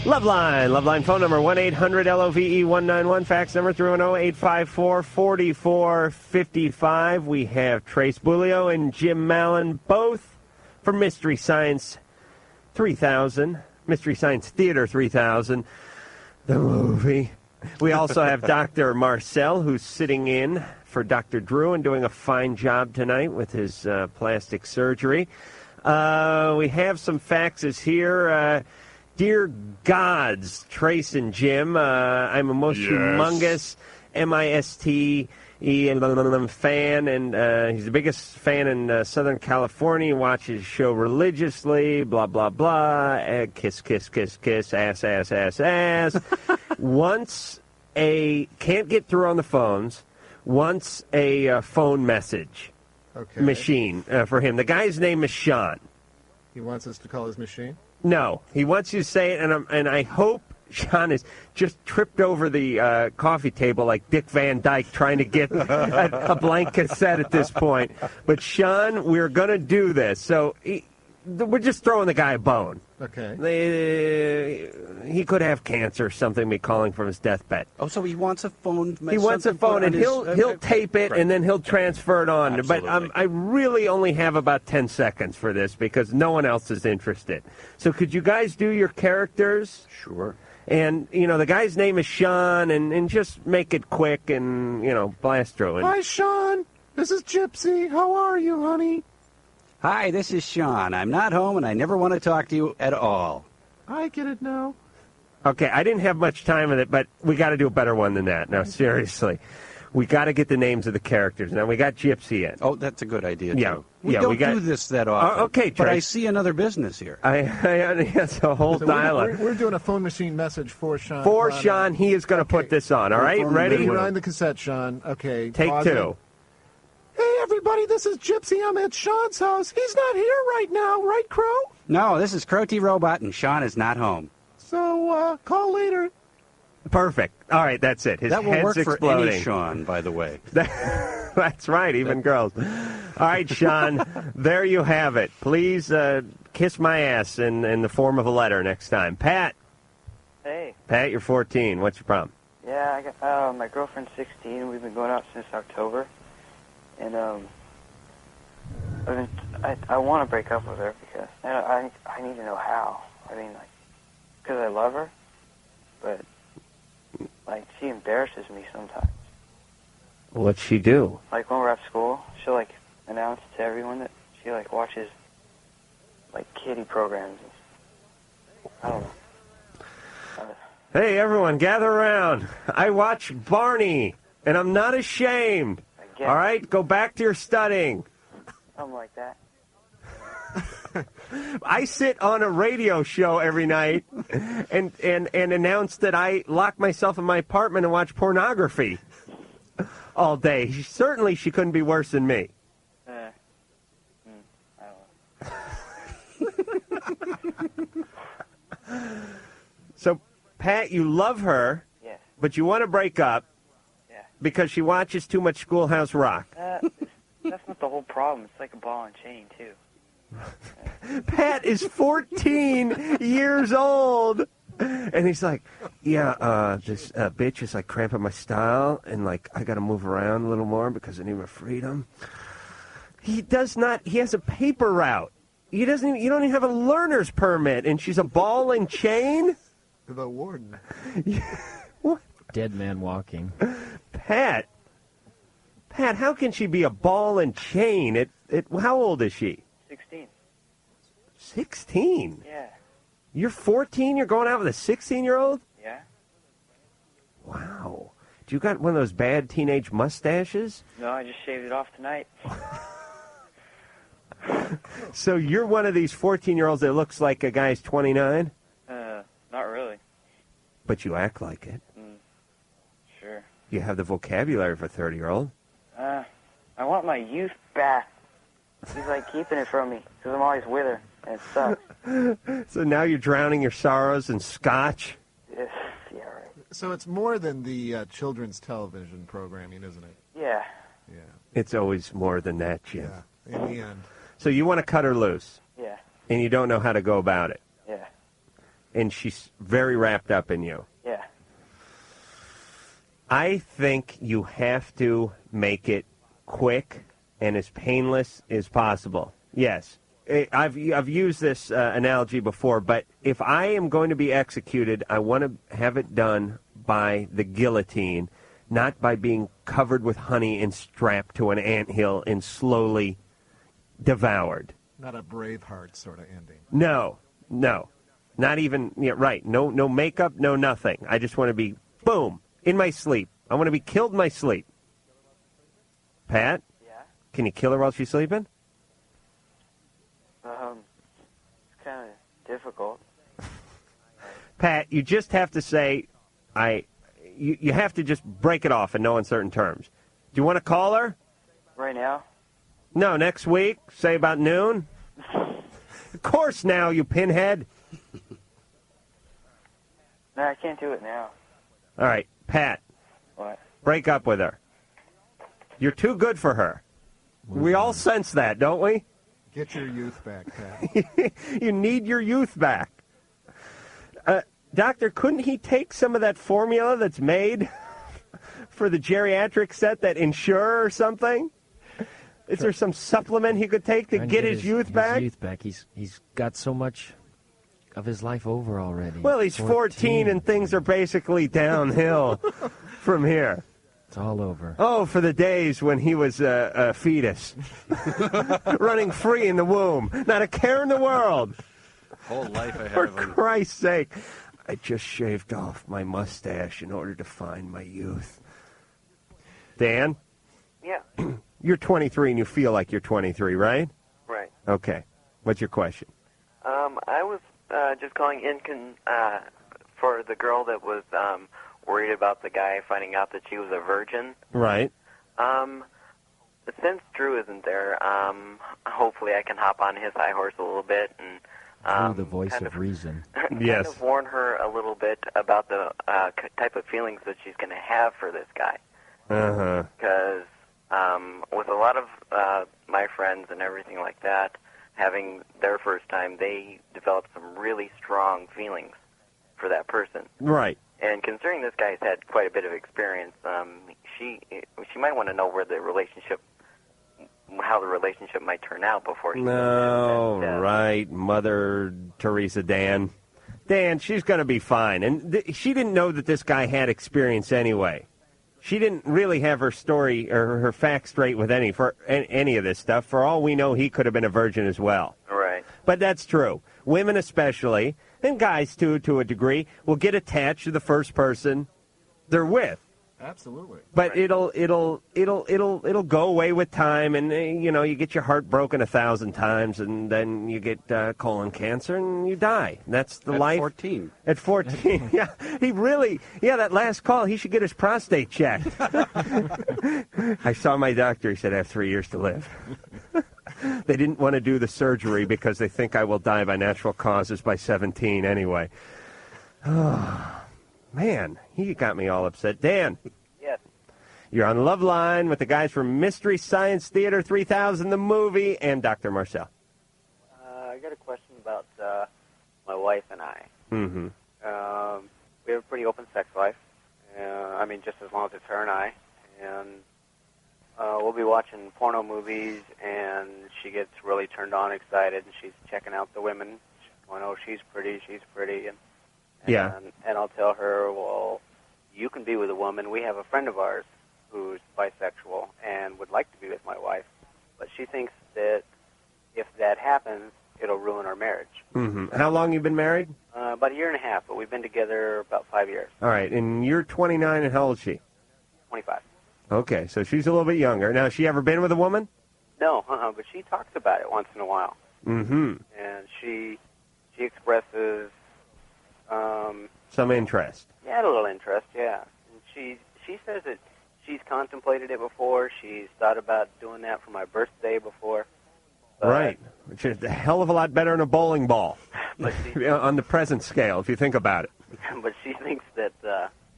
Speaker 2: Loveline phone number 1-800-LOVE-191. Fax number 310-854-4455. We have Trace Beaulieu and Jim Mallon, both from Mystery Science 3000. Mystery Science Theater 3000, the movie. We also have Dr. Marcel, who's sitting in for Dr. Drew and doing a fine job tonight with his plastic surgery. We have some faxes here. Dear gods, Trace and Jim, I'm a most humongous MIST fan, and he's the biggest fan in Southern California. He watches the show religiously, blah, blah, blah, kiss, kiss, kiss, kiss, ass, ass, ass, ass. Once can't get through on the phones, wants a phone message machine for him. The guy's name is Sean.
Speaker 8: He wants us to call his machine?
Speaker 2: No, he wants you to say it, and I hope Sean is just tripped over the coffee table like Dick Van Dyke trying to get a blank cassette at this point. But Sean, we're going to do this. So we're just throwing the guy a bone.
Speaker 8: Okay.
Speaker 2: He could have cancer or something, be calling from his deathbed.
Speaker 9: Oh, so he wants a phone.
Speaker 2: He wants a phone, and he'll tape it, and then he'll transfer it on.
Speaker 9: Absolutely.
Speaker 2: But I really only have about 10 seconds for this because no one else is interested. So could you guys do your characters?
Speaker 9: Sure.
Speaker 2: And, the guy's name is Sean, and just make it quick and, blast through it.
Speaker 8: Hi, Sean. This is Gypsy. How are you, honey?
Speaker 9: Hi, this is Sean. I'm not home, and I never want to talk to you at all.
Speaker 8: I get it now.
Speaker 2: Okay, I didn't have much time with it, but we got to do a better one than that. No, seriously. We got to get the names of the characters. Now, we got Gypsy in.
Speaker 9: Oh, that's a good idea, too.
Speaker 2: Yeah.
Speaker 9: We don't do this that often.
Speaker 2: Okay,
Speaker 9: but
Speaker 2: Trace.
Speaker 9: I see another business here.
Speaker 2: That's a whole dialogue.
Speaker 8: We're doing a phone machine message for Sean.
Speaker 2: For Sean, he is going to put this on. All right, ready?
Speaker 8: Rewind the cassette, Sean. Okay.
Speaker 2: Take
Speaker 8: pause
Speaker 2: two.
Speaker 8: it. Hey, everybody, this is Gypsy. I'm at Sean's house. He's not here right now, right, Crow?
Speaker 9: No, this is Crow T Robot, and Sean is not home.
Speaker 8: So, call later.
Speaker 2: Perfect. All right, that's it. His
Speaker 9: that will
Speaker 2: head's
Speaker 9: work
Speaker 2: exploding.
Speaker 9: for any Sean, by the way.
Speaker 2: That's right, even girls. All right, Sean, there you have it. Please kiss my ass in the form of a letter next time. Pat.
Speaker 20: Hey.
Speaker 2: Pat, you're 14. What's your problem?
Speaker 20: Yeah, I got my girlfriend's 16. We've been going out since October, and I want to break up with her because I need to know how. I mean, because I love her, but she embarrasses me sometimes.
Speaker 2: What'd she do?
Speaker 20: Like when we're at school, she'll announce to everyone that she watches kiddie programs. I don't know.
Speaker 2: Hey, everyone, gather around. I watch Barney, and I'm not ashamed. All right, go back to your studying.
Speaker 20: Something like that.
Speaker 2: I sit on a radio show every night and announce that I lock myself in my apartment and watch pornography all day. Certainly she couldn't be worse than me.
Speaker 20: I don't know.
Speaker 2: So, Pat, you love her,
Speaker 20: Yes.
Speaker 2: but you want to break up because she watches too much Schoolhouse Rock.
Speaker 20: That's not the whole problem. It's like a ball and chain, too.
Speaker 2: Pat is 14 years old. And he's like, this bitch is cramping my style, and I got to move around a little more because I need my freedom. He does not, he has a paper route. You don't even have a learner's permit, and she's a ball and chain?
Speaker 8: The warden.
Speaker 2: What?
Speaker 11: Dead man walking.
Speaker 2: Pat, how can she be a ball and chain? How old is she?
Speaker 20: 16.
Speaker 2: 16?
Speaker 20: Yeah.
Speaker 2: You're 14? You're going out with a 16-year-old?
Speaker 20: Yeah.
Speaker 2: Wow. Do you got one of those bad teenage mustaches?
Speaker 20: No, I just shaved it off tonight.
Speaker 2: So you're one of these 14-year-olds that looks like a guy's 29?
Speaker 20: Not really.
Speaker 2: But you act like it.
Speaker 20: Sure.
Speaker 2: You have the vocabulary of a 30-year-old.
Speaker 20: I want my youth back. She's keeping it from me because I'm always with her, and it sucks.
Speaker 2: So now you're drowning your sorrows in scotch?
Speaker 20: Yeah, right.
Speaker 8: So it's more than the children's television programming, isn't it?
Speaker 20: Yeah.
Speaker 8: Yeah.
Speaker 2: It's always more than that, Jim.
Speaker 8: Yeah, in the end.
Speaker 2: So you want to cut her loose.
Speaker 20: Yeah.
Speaker 2: And you don't know how to go about it.
Speaker 20: Yeah.
Speaker 2: And she's very wrapped up in you.
Speaker 20: Yeah.
Speaker 2: I think you have to make it quick and as painless as possible. Yes. I've used this analogy before, but if I am going to be executed, I want to have it done by the guillotine, not by being covered with honey and strapped to an anthill and slowly devoured.
Speaker 8: Not a Braveheart sort of ending.
Speaker 2: No. Not even, right. No makeup, no nothing. I just want to be, boom, in my sleep. I want to be killed in my sleep. Pat?
Speaker 20: Yeah?
Speaker 2: Can you kill her while she's sleeping?
Speaker 20: It's kind of difficult.
Speaker 2: Pat, you just have to say, you have to just break it off in no uncertain terms. Do you want to call her?
Speaker 20: Right now?
Speaker 2: No, next week, say about noon. Of course now, you pinhead.
Speaker 20: No, I can't do it now.
Speaker 2: All right, Pat.
Speaker 20: What?
Speaker 2: Break up with her. You're too good for her. We all sense that, don't we?
Speaker 8: Get your youth back, Pat.
Speaker 2: You need your youth back. Doctor, couldn't he take some of that formula that's made for the geriatric set, that Ensure or something? Is there some supplement he could take to get his youth back?
Speaker 11: His youth back. He's got so much of his life over already.
Speaker 2: Well, he's 14 and things are basically downhill from here.
Speaker 11: It's all over.
Speaker 2: Oh, for the days when he was a fetus, running free in the womb, not a care in the world.
Speaker 9: Whole life ahead
Speaker 2: For
Speaker 9: of him.
Speaker 2: Christ's sake, I just shaved off my mustache in order to find my youth. Dan?
Speaker 19: Yeah.
Speaker 2: You're 23 and you feel like you're 23, right?
Speaker 19: Right.
Speaker 2: Okay. What's your question?
Speaker 19: I was just calling in for the girl that was worried about the guy finding out that she was a virgin.
Speaker 2: Right.
Speaker 19: Since Drew isn't there, hopefully I can hop on his high horse a little bit and
Speaker 11: Through the voice of reason.
Speaker 19: kind of warn her a little bit about the type of feelings that she's going to have for this guy.
Speaker 2: Uh-huh.
Speaker 19: Because with a lot of my friends and everything like that, having their first time, they develop some really strong feelings for that person.
Speaker 2: Right.
Speaker 19: And considering this guy's had quite a bit of experience, she might want to know how the relationship might turn out before she
Speaker 2: No, right, Mother Teresa Dan. Dan, she's going to be fine. And she didn't know that this guy had experience anyway. She didn't really have her story or her facts straight with any of this stuff. For all we know, he could have been a virgin as well.
Speaker 19: Right.
Speaker 2: But that's true. Women especially, and guys too, to a degree, will get attached to the first person they're with.
Speaker 8: Absolutely.
Speaker 2: But it'll go away with time, and you get your heart broken 1,000 times, and then you get colon cancer, and you die. That's the life.
Speaker 9: At 14.
Speaker 2: At 14, yeah. That last call, he should get his prostate checked. I saw my doctor. He said I have 3 years to live. They didn't want to do the surgery because they think I will die by natural causes by 17 anyway. Oh. Man, he got me all upset. Dan.
Speaker 19: Yes.
Speaker 2: You're on Loveline with the guys from Mystery Science Theater 3000, the movie, and Dr. Marcel.
Speaker 21: I got a question about my wife and I.
Speaker 2: Mm-hmm.
Speaker 21: We have a pretty open sex life. Just as long as it's her and I. And we'll be watching porno movies, and she gets really turned on, excited, and she's checking out the women. She's going, oh, she's pretty. And I'll tell her, well, you can be with a woman. We have a friend of ours who's bisexual and would like to be with my wife, but she thinks that if that happens, it'll ruin our marriage.
Speaker 2: Mm-hmm. How long you been married?
Speaker 21: About a year and a half, but we've been together about 5 years.
Speaker 2: All right, and you're 29, and how old is she?
Speaker 21: 25.
Speaker 2: Okay, so she's a little bit younger. Now, has she ever been with a woman?
Speaker 21: No, but she talks about it once in a while.
Speaker 2: Mm-hmm.
Speaker 21: And she expresses...
Speaker 2: some interest.
Speaker 21: Yeah, a little interest, yeah. And she says that she's contemplated it before. She's thought about doing that for my birthday before.
Speaker 2: Right, which is a hell of a lot better than a bowling ball on the present scale, if you think about it.
Speaker 21: But she thinks that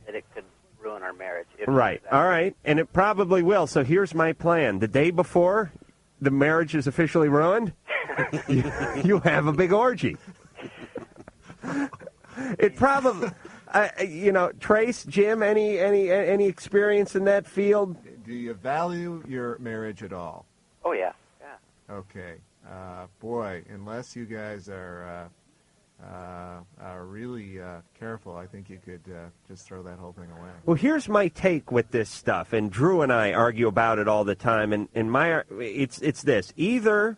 Speaker 21: it could ruin ruin our marriage.
Speaker 2: Right. All right. And it probably will. So here's my plan. The day before the marriage is officially ruined, you have a big orgy. It probably, Trace, Jim, any experience in that field?
Speaker 8: Do you value your marriage at all?
Speaker 21: Oh, yeah.
Speaker 8: Okay. Boy, unless you guys are really careful, I think you could just throw that whole thing away.
Speaker 2: Well, here's my take with this stuff, and Drew and I argue about it all the time, and it's this. Either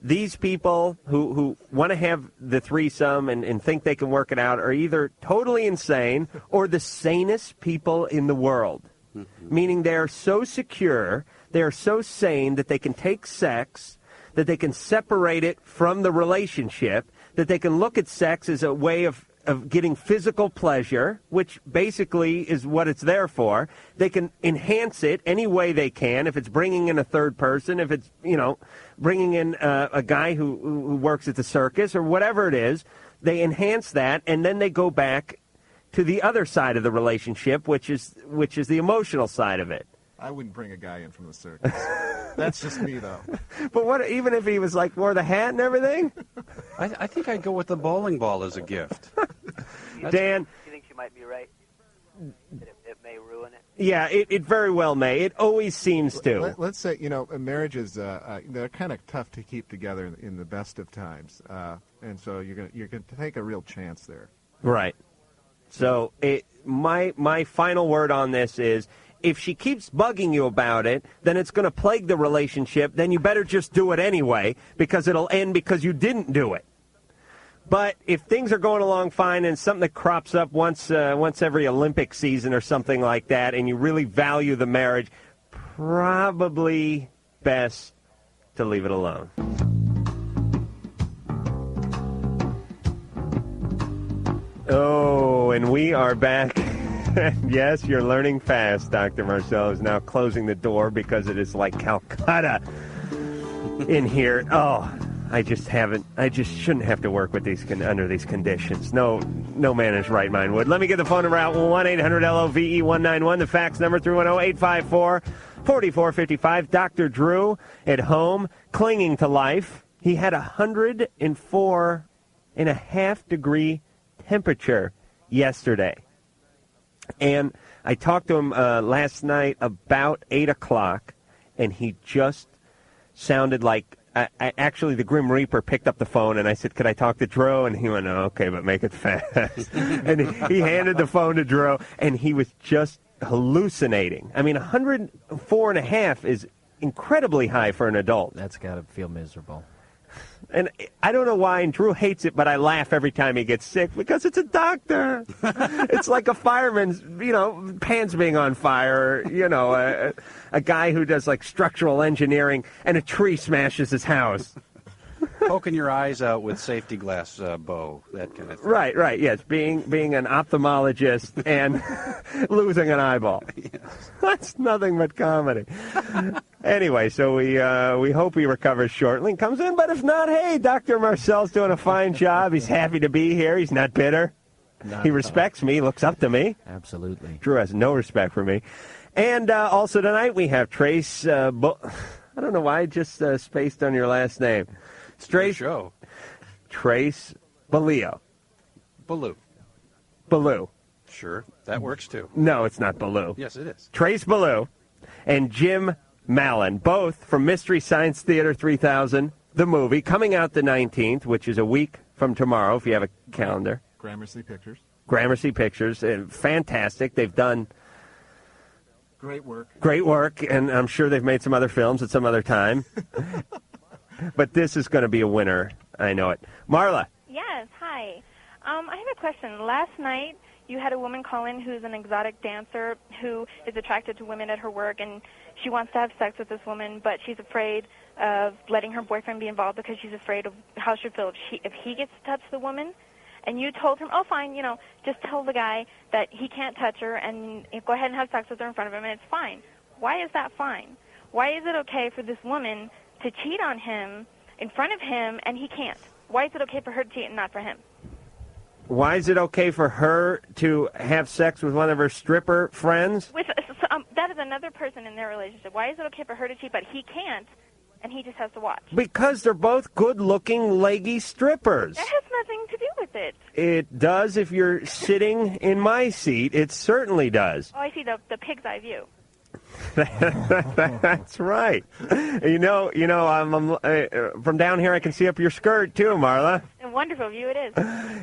Speaker 2: these people who want to have the threesome and think they can work it out are either totally insane or the sanest people in the world, meaning they are so secure, they are so sane that they can take sex, that they can separate it from the relationship, that they can look at sex as a way of getting physical pleasure, which basically is what it's there for. They can enhance it any way they can, if it's bringing in a third person, if it's, bringing in a guy who works at the circus or whatever it is. They enhance that, and then they go back to the other side of the relationship, which is the emotional side of it.
Speaker 8: I wouldn't bring a guy in from the circus. That's just me, though.
Speaker 2: But what, even if he was wore the hat and everything?
Speaker 9: I think I'd go with the bowling ball as a gift.
Speaker 2: Dan?
Speaker 21: You think she might be right? That it may ruin it?
Speaker 2: Yeah, it very well may. It always seems to.
Speaker 8: Let's say, marriages, they're kind of tough to keep together in the best of times. And so you're going to take a real chance there.
Speaker 2: Right. So my final word on this is, if she keeps bugging you about it, then it's going to plague the relationship. Then you better just do it anyway, because it'll end because you didn't do it. But if things are going along fine and something that crops up once every Olympic season or something like that, and you really value the marriage, probably best to leave it alone. Oh, and we are back. Yes, you're learning fast. Dr. Marcel is now closing the door because it is like Calcutta in here. Oh, I just shouldn't have to work with under these conditions. No man in his right mind would. Let me get the phone number out. 1-800-LOVE-191. The fax number 310-854-4455. Dr. Drew at home, clinging to life. He had 104.5 degree temperature yesterday. And I talked to him last night about 8 o'clock, and he just sounded like, actually the Grim Reaper picked up the phone, and I said, could I talk to Drew? And he went, oh, okay, but make it fast. And he handed the phone to Drew, and he was just hallucinating. I mean, 104.5 is incredibly high for an adult.
Speaker 11: That's got to feel miserable.
Speaker 2: And I don't know why, and Drew hates it, but I laugh every time he gets sick because it's a doctor. It's like a fireman's, pants being on fire, a guy who does structural engineering and a tree smashes his house.
Speaker 9: Poking your eyes out with safety glass bow, that kind of thing.
Speaker 2: Right, yes, being an ophthalmologist and losing an eyeball. Yes. That's nothing but comedy. Anyway, so we hope he recovers shortly and comes in, but if not, hey, Dr. Marcel's doing a fine job. He's happy to be here. He's not bitter. He respects me, looks up to me.
Speaker 11: Absolutely.
Speaker 2: Drew has no respect for me. And also tonight we have Trace, I don't know why I just spaced on your last name.
Speaker 9: Show.
Speaker 2: Trace Beaulieu. Beaulieu.
Speaker 9: Sure, that works too.
Speaker 2: No, it's not Beaulieu.
Speaker 9: Yes, it is.
Speaker 2: Trace Beaulieu and Jim Mallon, both from Mystery Science Theater 3000, the movie, coming out the 19th, which is a week from tomorrow, if you have a calendar.
Speaker 8: Gramercy Pictures.
Speaker 2: Gramercy Pictures. Fantastic. They've done
Speaker 8: great work,
Speaker 2: and I'm sure they've made some other films at some other time. But this is going to be a winner. I know it. Marla.
Speaker 1: Yes, hi. I have a question. Last night, you had a woman call in who's an exotic dancer who is attracted to women at her work, and she wants to have sex with this woman, but she's afraid of letting her boyfriend be involved because she's afraid of how she'll feel if he gets to touch the woman. And you told him, oh, fine, just tell the guy that he can't touch her and go ahead and have sex with her in front of him, and it's fine. Why is that fine? Why is it okay for this woman to cheat on him in front of him and he can't? Why is it okay for her to cheat and not for him?
Speaker 2: Why is it okay for her to have sex with one of her stripper friends?
Speaker 1: That is another person in their relationship. Why is it okay for her to cheat, but he can't, and he just has to watch?
Speaker 2: Because they're both good-looking, leggy strippers.
Speaker 1: That has nothing to do with it.
Speaker 2: It does if you're sitting in my seat. It certainly does.
Speaker 1: Oh, I see the pig's eye view.
Speaker 2: That's right. You know. I'm from down here. I can see up your skirt too, Marla.
Speaker 1: A wonderful view it is.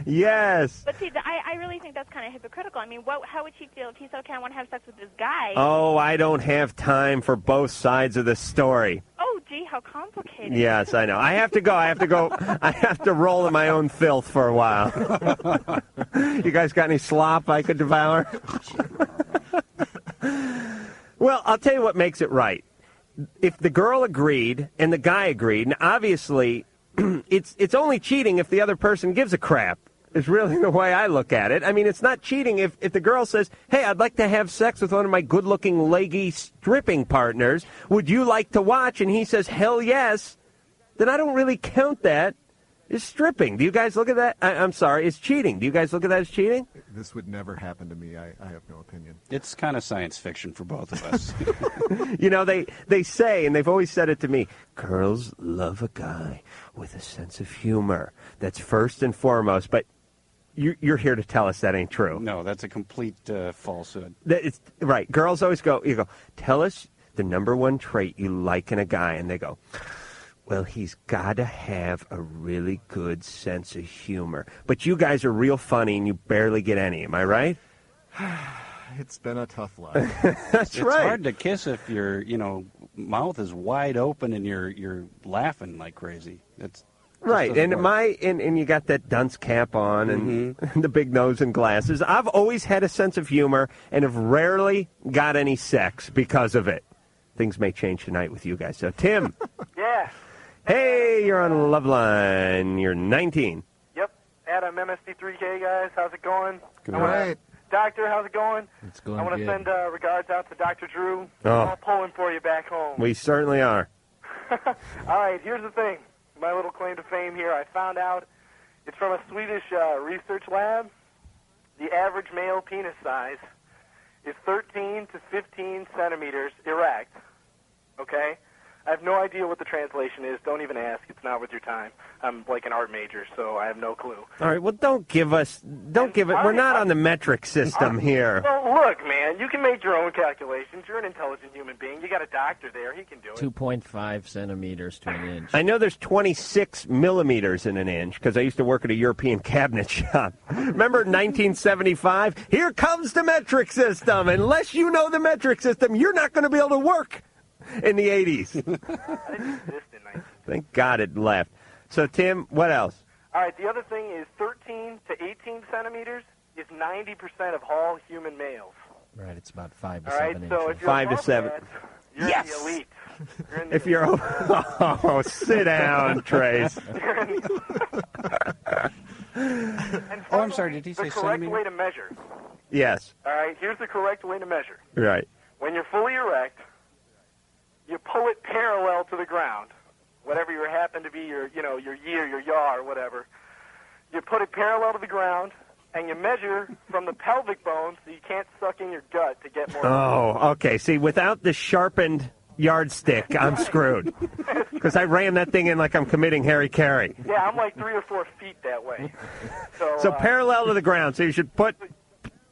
Speaker 2: Yes.
Speaker 1: But see, I really think that's kind of hypocritical. I mean, how would she feel if he said, "Okay, I want to have sex with this guy"?
Speaker 2: Oh, I don't have time for both sides of the story.
Speaker 1: Oh, gee, how complicated.
Speaker 2: Yes, I know. I have to go. I have to roll in my own filth for a while. You guys got any slop I could devour? Well, I'll tell you what makes it right. If the girl agreed and the guy agreed, and obviously it's only cheating if the other person gives a crap, is really the way I look at it. I mean, it's not cheating if the girl says, hey, I'd like to have sex with one of my good-looking, leggy stripping partners. Would you like to watch? And he says, hell yes. Then I don't really count that as stripping. Do you guys look at that? I'm sorry, it's cheating. Do you guys look at that as cheating?
Speaker 8: This would never happen to me. I have no opinion.
Speaker 9: It's kind of science fiction for both of us.
Speaker 2: You know, they say, and they've always said it to me, girls love a guy with a sense of humor. That's first and foremost. But you're here to tell us that ain't true.
Speaker 9: No, that's a complete falsehood.
Speaker 2: It's, right. Girls always go, tell us the number one trait you like in a guy. And they go, well, he's got to have a really good sense of humor. But you guys are real funny, and you barely get any. Am I right?
Speaker 8: It's been a tough life.
Speaker 2: That's right.
Speaker 9: It's hard to kiss if your mouth is wide open and you're laughing like crazy. It's
Speaker 2: right. And you got that dunce cap on and the big nose and glasses. I've always had a sense of humor and have rarely got any sex because of it. Things may change tonight with you guys. So, Tim.
Speaker 5: Yeah.
Speaker 2: Hey, you're on Loveline. You're 19.
Speaker 5: Yep. Adam, MSD3K, guys. How's it going?
Speaker 2: Great.
Speaker 5: Doctor, how's it going?
Speaker 11: It's going
Speaker 5: I want to send regards out to Dr. Drew.
Speaker 2: Oh.
Speaker 5: We're all pulling for you back home.
Speaker 2: We certainly are.
Speaker 5: All right, here's the thing. My little claim to fame here. I found out it's from a Swedish research lab. The average male penis size is 13 to 15 centimeters erect. Okay? I have no idea what the translation is. Don't even ask. It's not worth your time. I'm like an art major, so I have no clue.
Speaker 2: All right, well, don't give it. We're not on the metric system here.
Speaker 5: Well, look, man, you can make your own calculations. You're an intelligent human being. You got a doctor there. He can do it.
Speaker 11: 2.5 centimeters to an inch.
Speaker 2: I know there's 26 millimeters in an inch because I used to work at a European cabinet shop. Remember 1975? Here comes the metric system. Unless you know the metric system, you're not going to be able to work in the 80s. Thank God it left. So, Tim, what else?
Speaker 5: All right, the other thing is 13 to 18 centimeters is 90% of all human males.
Speaker 11: Right, it's about 5 to
Speaker 5: All
Speaker 11: 7
Speaker 5: right,
Speaker 11: inches.
Speaker 5: so if you're
Speaker 2: 5 to 7.
Speaker 5: You're
Speaker 2: Yes!
Speaker 5: in the elite. You're in the
Speaker 2: If you're oh, sit down, Trace.
Speaker 9: Oh, I'm sorry, did he say
Speaker 5: the correct
Speaker 9: centimeter?
Speaker 5: way to measure.
Speaker 2: Yes.
Speaker 5: All right, here's the correct way to measure.
Speaker 2: Right.
Speaker 5: When you're fully erect, you pull it parallel to the ground. Whatever you happen to be, your year, your yaw, or whatever. You put it parallel to the ground, and you measure from the pelvic bone so you can't suck in your gut to get more.
Speaker 2: Oh, okay. See, without the sharpened yardstick, I'm screwed. Because I ram that thing in like I'm committing Harry Carey.
Speaker 5: Yeah, I'm like 3 or 4 feet that way.
Speaker 2: So parallel to the ground. So you should put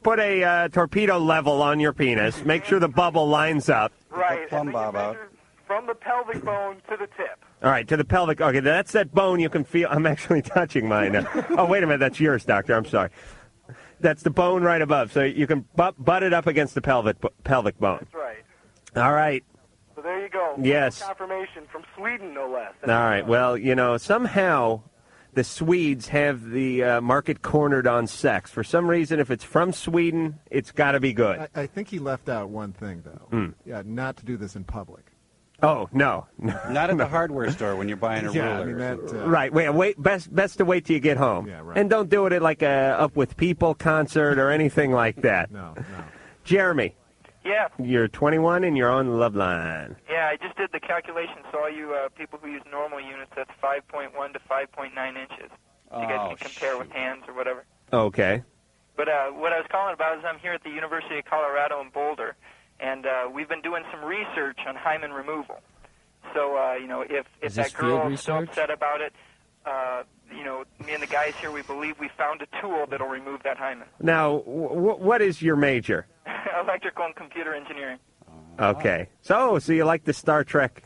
Speaker 2: a torpedo level on your penis. Make sure the bubble lines up.
Speaker 5: Right. And then you measure from the pelvic bone to the tip.
Speaker 2: All right, to the pelvic. Okay, that's that bone you can feel. I'm actually touching mine now. Oh, wait a minute. That's yours, Doctor. I'm sorry. That's the bone right above. So you can butt it up against the pelvic bone.
Speaker 5: That's right.
Speaker 2: All right.
Speaker 5: So there you go.
Speaker 2: Yes.
Speaker 5: Confirmation from Sweden, no less.
Speaker 2: All right. Well, somehow the Swedes have the market cornered on sex. For some reason, if it's from Sweden, it's got to be good.
Speaker 8: I think he left out one thing, though. Yeah, not to do this in public.
Speaker 2: Oh, no.
Speaker 9: Not at the hardware store when you're buying a
Speaker 8: Yeah,
Speaker 9: ruler.
Speaker 8: I mean, that,
Speaker 2: Right. Wait. Best to wait till you get home.
Speaker 8: Yeah, right.
Speaker 2: And don't do it at like a Up With People concert or anything like that.
Speaker 8: No.
Speaker 2: Jeremy.
Speaker 22: Yeah.
Speaker 2: You're 21 and you're on Loveline.
Speaker 22: Yeah, I just did the calculation. Saw you people who use normal units. That's 5.1 to 5.9 inches. You guys can compare with hands or whatever.
Speaker 2: Okay.
Speaker 22: But what I was calling about is I'm here at the University of Colorado in Boulder, and we've been doing some research on hymen removal. So, if
Speaker 11: Is
Speaker 22: that
Speaker 11: this
Speaker 22: girl
Speaker 11: field
Speaker 22: is so
Speaker 11: research?
Speaker 22: upset about it, me and the guys here, we believe we found a tool that'll remove that hymen.
Speaker 2: Now, what is your major?
Speaker 22: Electrical and computer engineering.
Speaker 2: Okay. So you like the Star Trek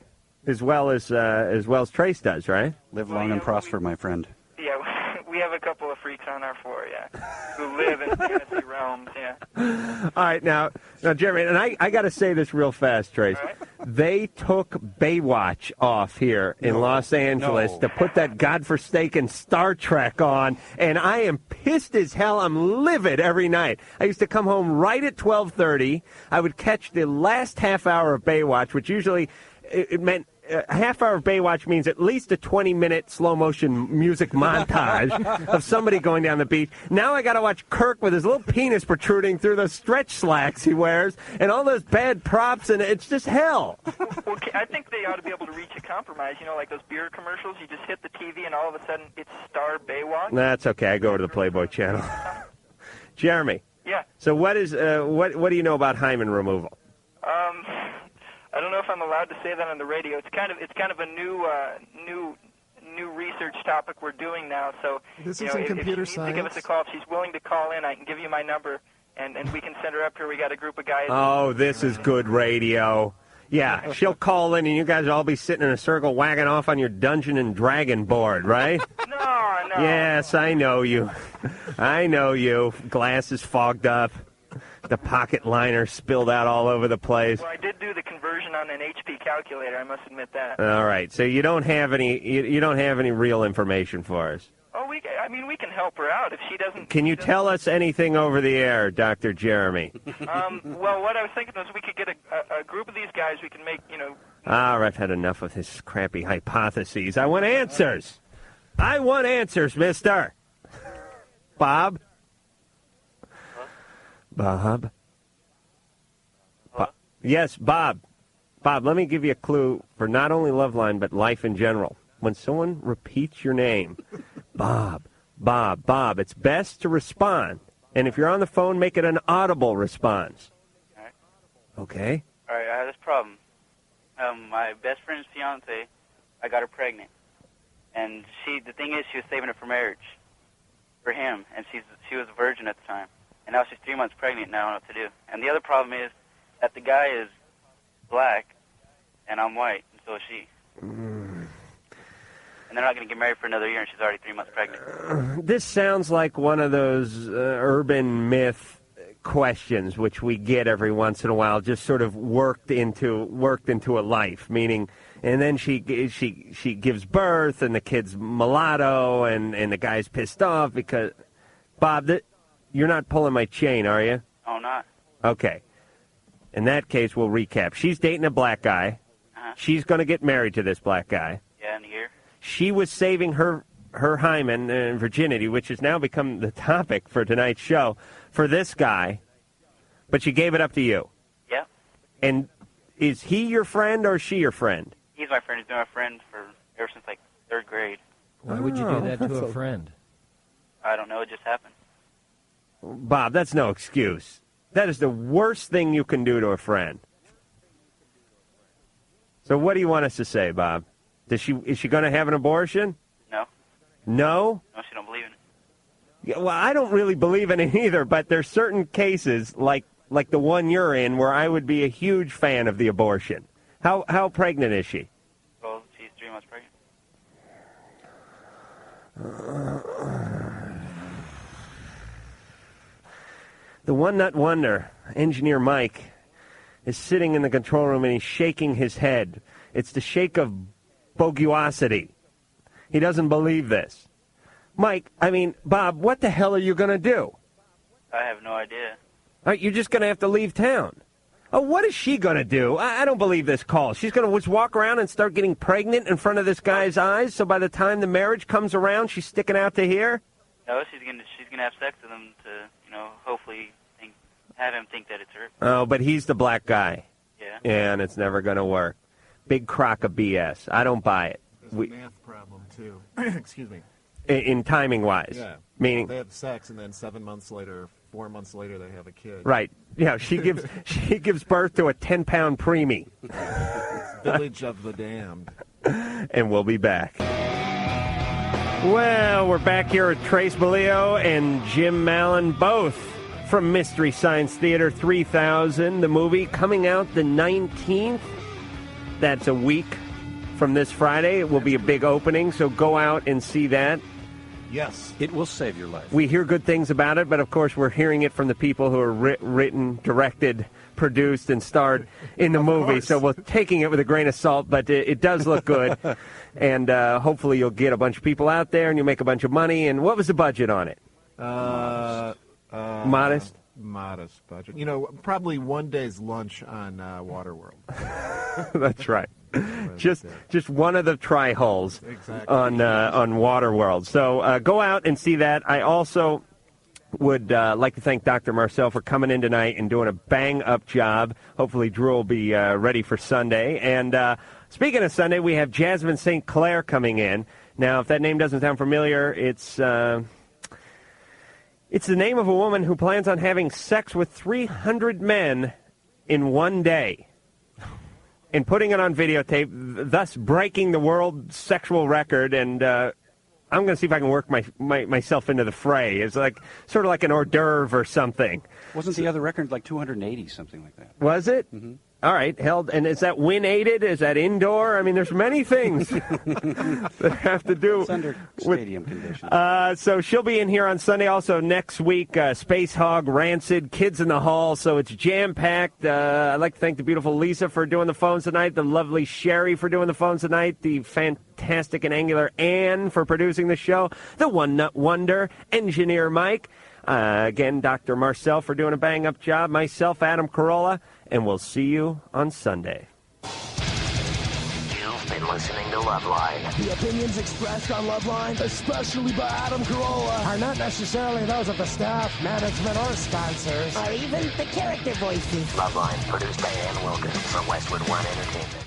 Speaker 2: as well as Trace does, right?
Speaker 9: Live long and prosper, my friend.
Speaker 22: Yeah, we have a couple of freaks on our floor, who live in fantasy realms,
Speaker 2: All right, now, Jeremy, and I got to say this real fast, Trace.
Speaker 22: All right.
Speaker 2: They took Baywatch off here in Los Angeles to put that godforsaken Star Trek on, and I am pissed as hell. I'm livid every night. I used to come home right at 12:30. I would catch the last half hour of Baywatch, which usually it meant a half hour of Baywatch means at least a 20-minute slow-motion music montage of somebody going down the beach. Now I got to watch Kirk with his little penis protruding through those stretch slacks he wears and all those bad props, and it's just hell.
Speaker 22: Well, I think they ought to be able to reach a compromise. Like those beer commercials, you just hit the TV and all of a sudden it's Star Baywatch.
Speaker 2: That's okay. I go to the Playboy Channel. Jeremy.
Speaker 22: Yeah.
Speaker 2: So what do you know about hymen removal?
Speaker 22: I don't know if I'm allowed to say that on the radio. It's kind of a new research topic we're doing now. So
Speaker 8: This
Speaker 22: if
Speaker 8: isn't computer
Speaker 22: she needs to give us a call, if she's willing to call in, I can give you my number, and we can send her up here. We got a group of guys.
Speaker 2: Oh, this is good radio. Yeah, she'll call in, and you guys will all be sitting in a circle wagging off on your Dungeon and Dragon board, right?
Speaker 22: No.
Speaker 2: Yes, I know you. I know you. Glasses fogged up. The pocket liner spilled out all over the place.
Speaker 22: Well, I did do the conversion on an HP calculator. I must admit that.
Speaker 2: All right, so you don't have any real information for us.
Speaker 22: Oh, we can help her out if she doesn't.
Speaker 2: Can you tell us anything over the air, Dr. Jeremy?
Speaker 22: Well, what I was thinking was we could get a group of these guys. We can make
Speaker 2: I've had enough of his crappy hypotheses. I want answers. I want answers, mister. Bob? Bob? Yes, Bob. Bob, let me give you a clue for not only Loveline, but life in general. When someone repeats your name, Bob, it's best to respond. And if you're on the phone, make it an audible response.
Speaker 20: All right.
Speaker 2: Okay?
Speaker 20: All right, I have this problem. My best friend's fiance, I got her pregnant. And the thing is, she was saving it for marriage, for him. And she was a virgin at the time. And now she's 3 months pregnant, and I don't know what to do. And the other problem is that the guy is black, and I'm white, and so is she. And they're not going to get married for another year, and she's already 3 months pregnant.
Speaker 2: This sounds like one of those urban myth questions which we get every once in a while, just sort of worked into a life, meaning, and then she gives birth, and the kid's mulatto, and the guy's pissed off because, Bob, you're not pulling my chain, are you?
Speaker 20: Oh, not.
Speaker 2: Okay. In that case, we'll recap. She's dating a black guy.
Speaker 20: Uh-huh.
Speaker 2: She's going to get married to this black guy.
Speaker 20: Yeah, in a year.
Speaker 2: She was saving her hymen and virginity, which has now become the topic for tonight's show, for this guy, but she gave it up to you.
Speaker 20: Yeah.
Speaker 2: And is he your friend or is she your friend?
Speaker 20: He's my friend. He's been my friend ever since, like, 3rd grade.
Speaker 11: Why would you do that to a friend?
Speaker 20: I don't know. It just happened.
Speaker 2: Bob, that's no excuse. That is the worst thing you can do to a friend. So what do you want us to say, Bob? Is she going to have an abortion?
Speaker 20: No.
Speaker 2: No?
Speaker 20: No, she don't believe in it.
Speaker 2: Yeah, well, I don't really believe in it either, but there's certain cases, like the one you're in, where I would be a huge fan of the abortion. How pregnant is she?
Speaker 20: Well, she's 3 months pregnant.
Speaker 2: The one-nut wonder, Engineer Mike, is sitting in the control room and he's shaking his head. It's the shake of boguosity. He doesn't believe this. Mike, Bob, what the hell are you going to do?
Speaker 20: I have no idea.
Speaker 2: You're just going to have to leave town. Oh, what is she going to do? I don't believe this call. She's going to just walk around and start getting pregnant in front of this guy's eyes, so by the time the marriage comes around, she's sticking out to here?
Speaker 20: No, she's gonna have sex with him to, hopefully have him think that it's her.
Speaker 2: Oh, but he's the black guy.
Speaker 20: Yeah.
Speaker 2: And it's never going to work. Big crock of BS. I don't buy it.
Speaker 8: There's a math problem, too. Excuse me.
Speaker 2: in timing-wise.
Speaker 8: Yeah.
Speaker 2: Meaning
Speaker 8: they have sex, and then 4 months later, they have a kid.
Speaker 2: Right. Yeah, she gives birth to a 10-pound preemie.
Speaker 8: Village of the Damned.
Speaker 2: And we'll be back. Well, we're back here with Trace Beaulieu and Jim Mallon, both from Mystery Science Theater 3000, the movie coming out the 19th. That's a week from this Friday. It will be a big opening, so go out and see that.
Speaker 8: Yes.
Speaker 9: It will save your life.
Speaker 2: We hear good things about it, but of course we're hearing it from the people who are written, directed, produced, and starred in the movie. So we're taking it with a grain of salt, but it does look good. And hopefully you'll get a bunch of people out there and you'll make a bunch of money. And what was the budget on it? Modest?
Speaker 8: Modest budget. You know, probably one day's lunch on Waterworld.
Speaker 2: That's right. Just one of the try-holes on Waterworld. So go out and see that. I also would like to thank Dr. Marcel for coming in tonight and doing a bang-up job. Hopefully Drew will be ready for Sunday. And speaking of Sunday, we have Jasmine St. Clair coming in. Now, if that name doesn't sound familiar, it's the name of a woman who plans on having sex with 300 men in one day and putting it on videotape, thus breaking the world sexual record. And I'm going to see if I can work myself into the fray. It's like sort of like an hors d'oeuvre or something.
Speaker 9: Wasn't the other record like 280, something like that?
Speaker 2: Was it? Mm-hmm. All right, held. And is that wind-aided? Is that indoor? I mean, there's many things that have to do
Speaker 9: it's under stadium conditions.
Speaker 2: So she'll be in here on Sunday. Also next week, Space Hog, Rancid, Kids in the Hall. So it's jam-packed. I'd like to thank the beautiful Lisa for doing the phones tonight, the lovely Sherry for doing the phones tonight, the fantastic and angular Ann for producing the show, the one-nut wonder, engineer Mike. Again, Dr. Marcel for doing a bang-up job, myself, Adam Carolla, and we'll see you on Sunday.
Speaker 6: You've been listening to Loveline.
Speaker 10: The opinions expressed on Loveline, especially by Adam Carolla, are not necessarily those of the staff, management, or sponsors, or even the character voices.
Speaker 6: Loveline, produced by Ann Wilkins for Westwood One Entertainment.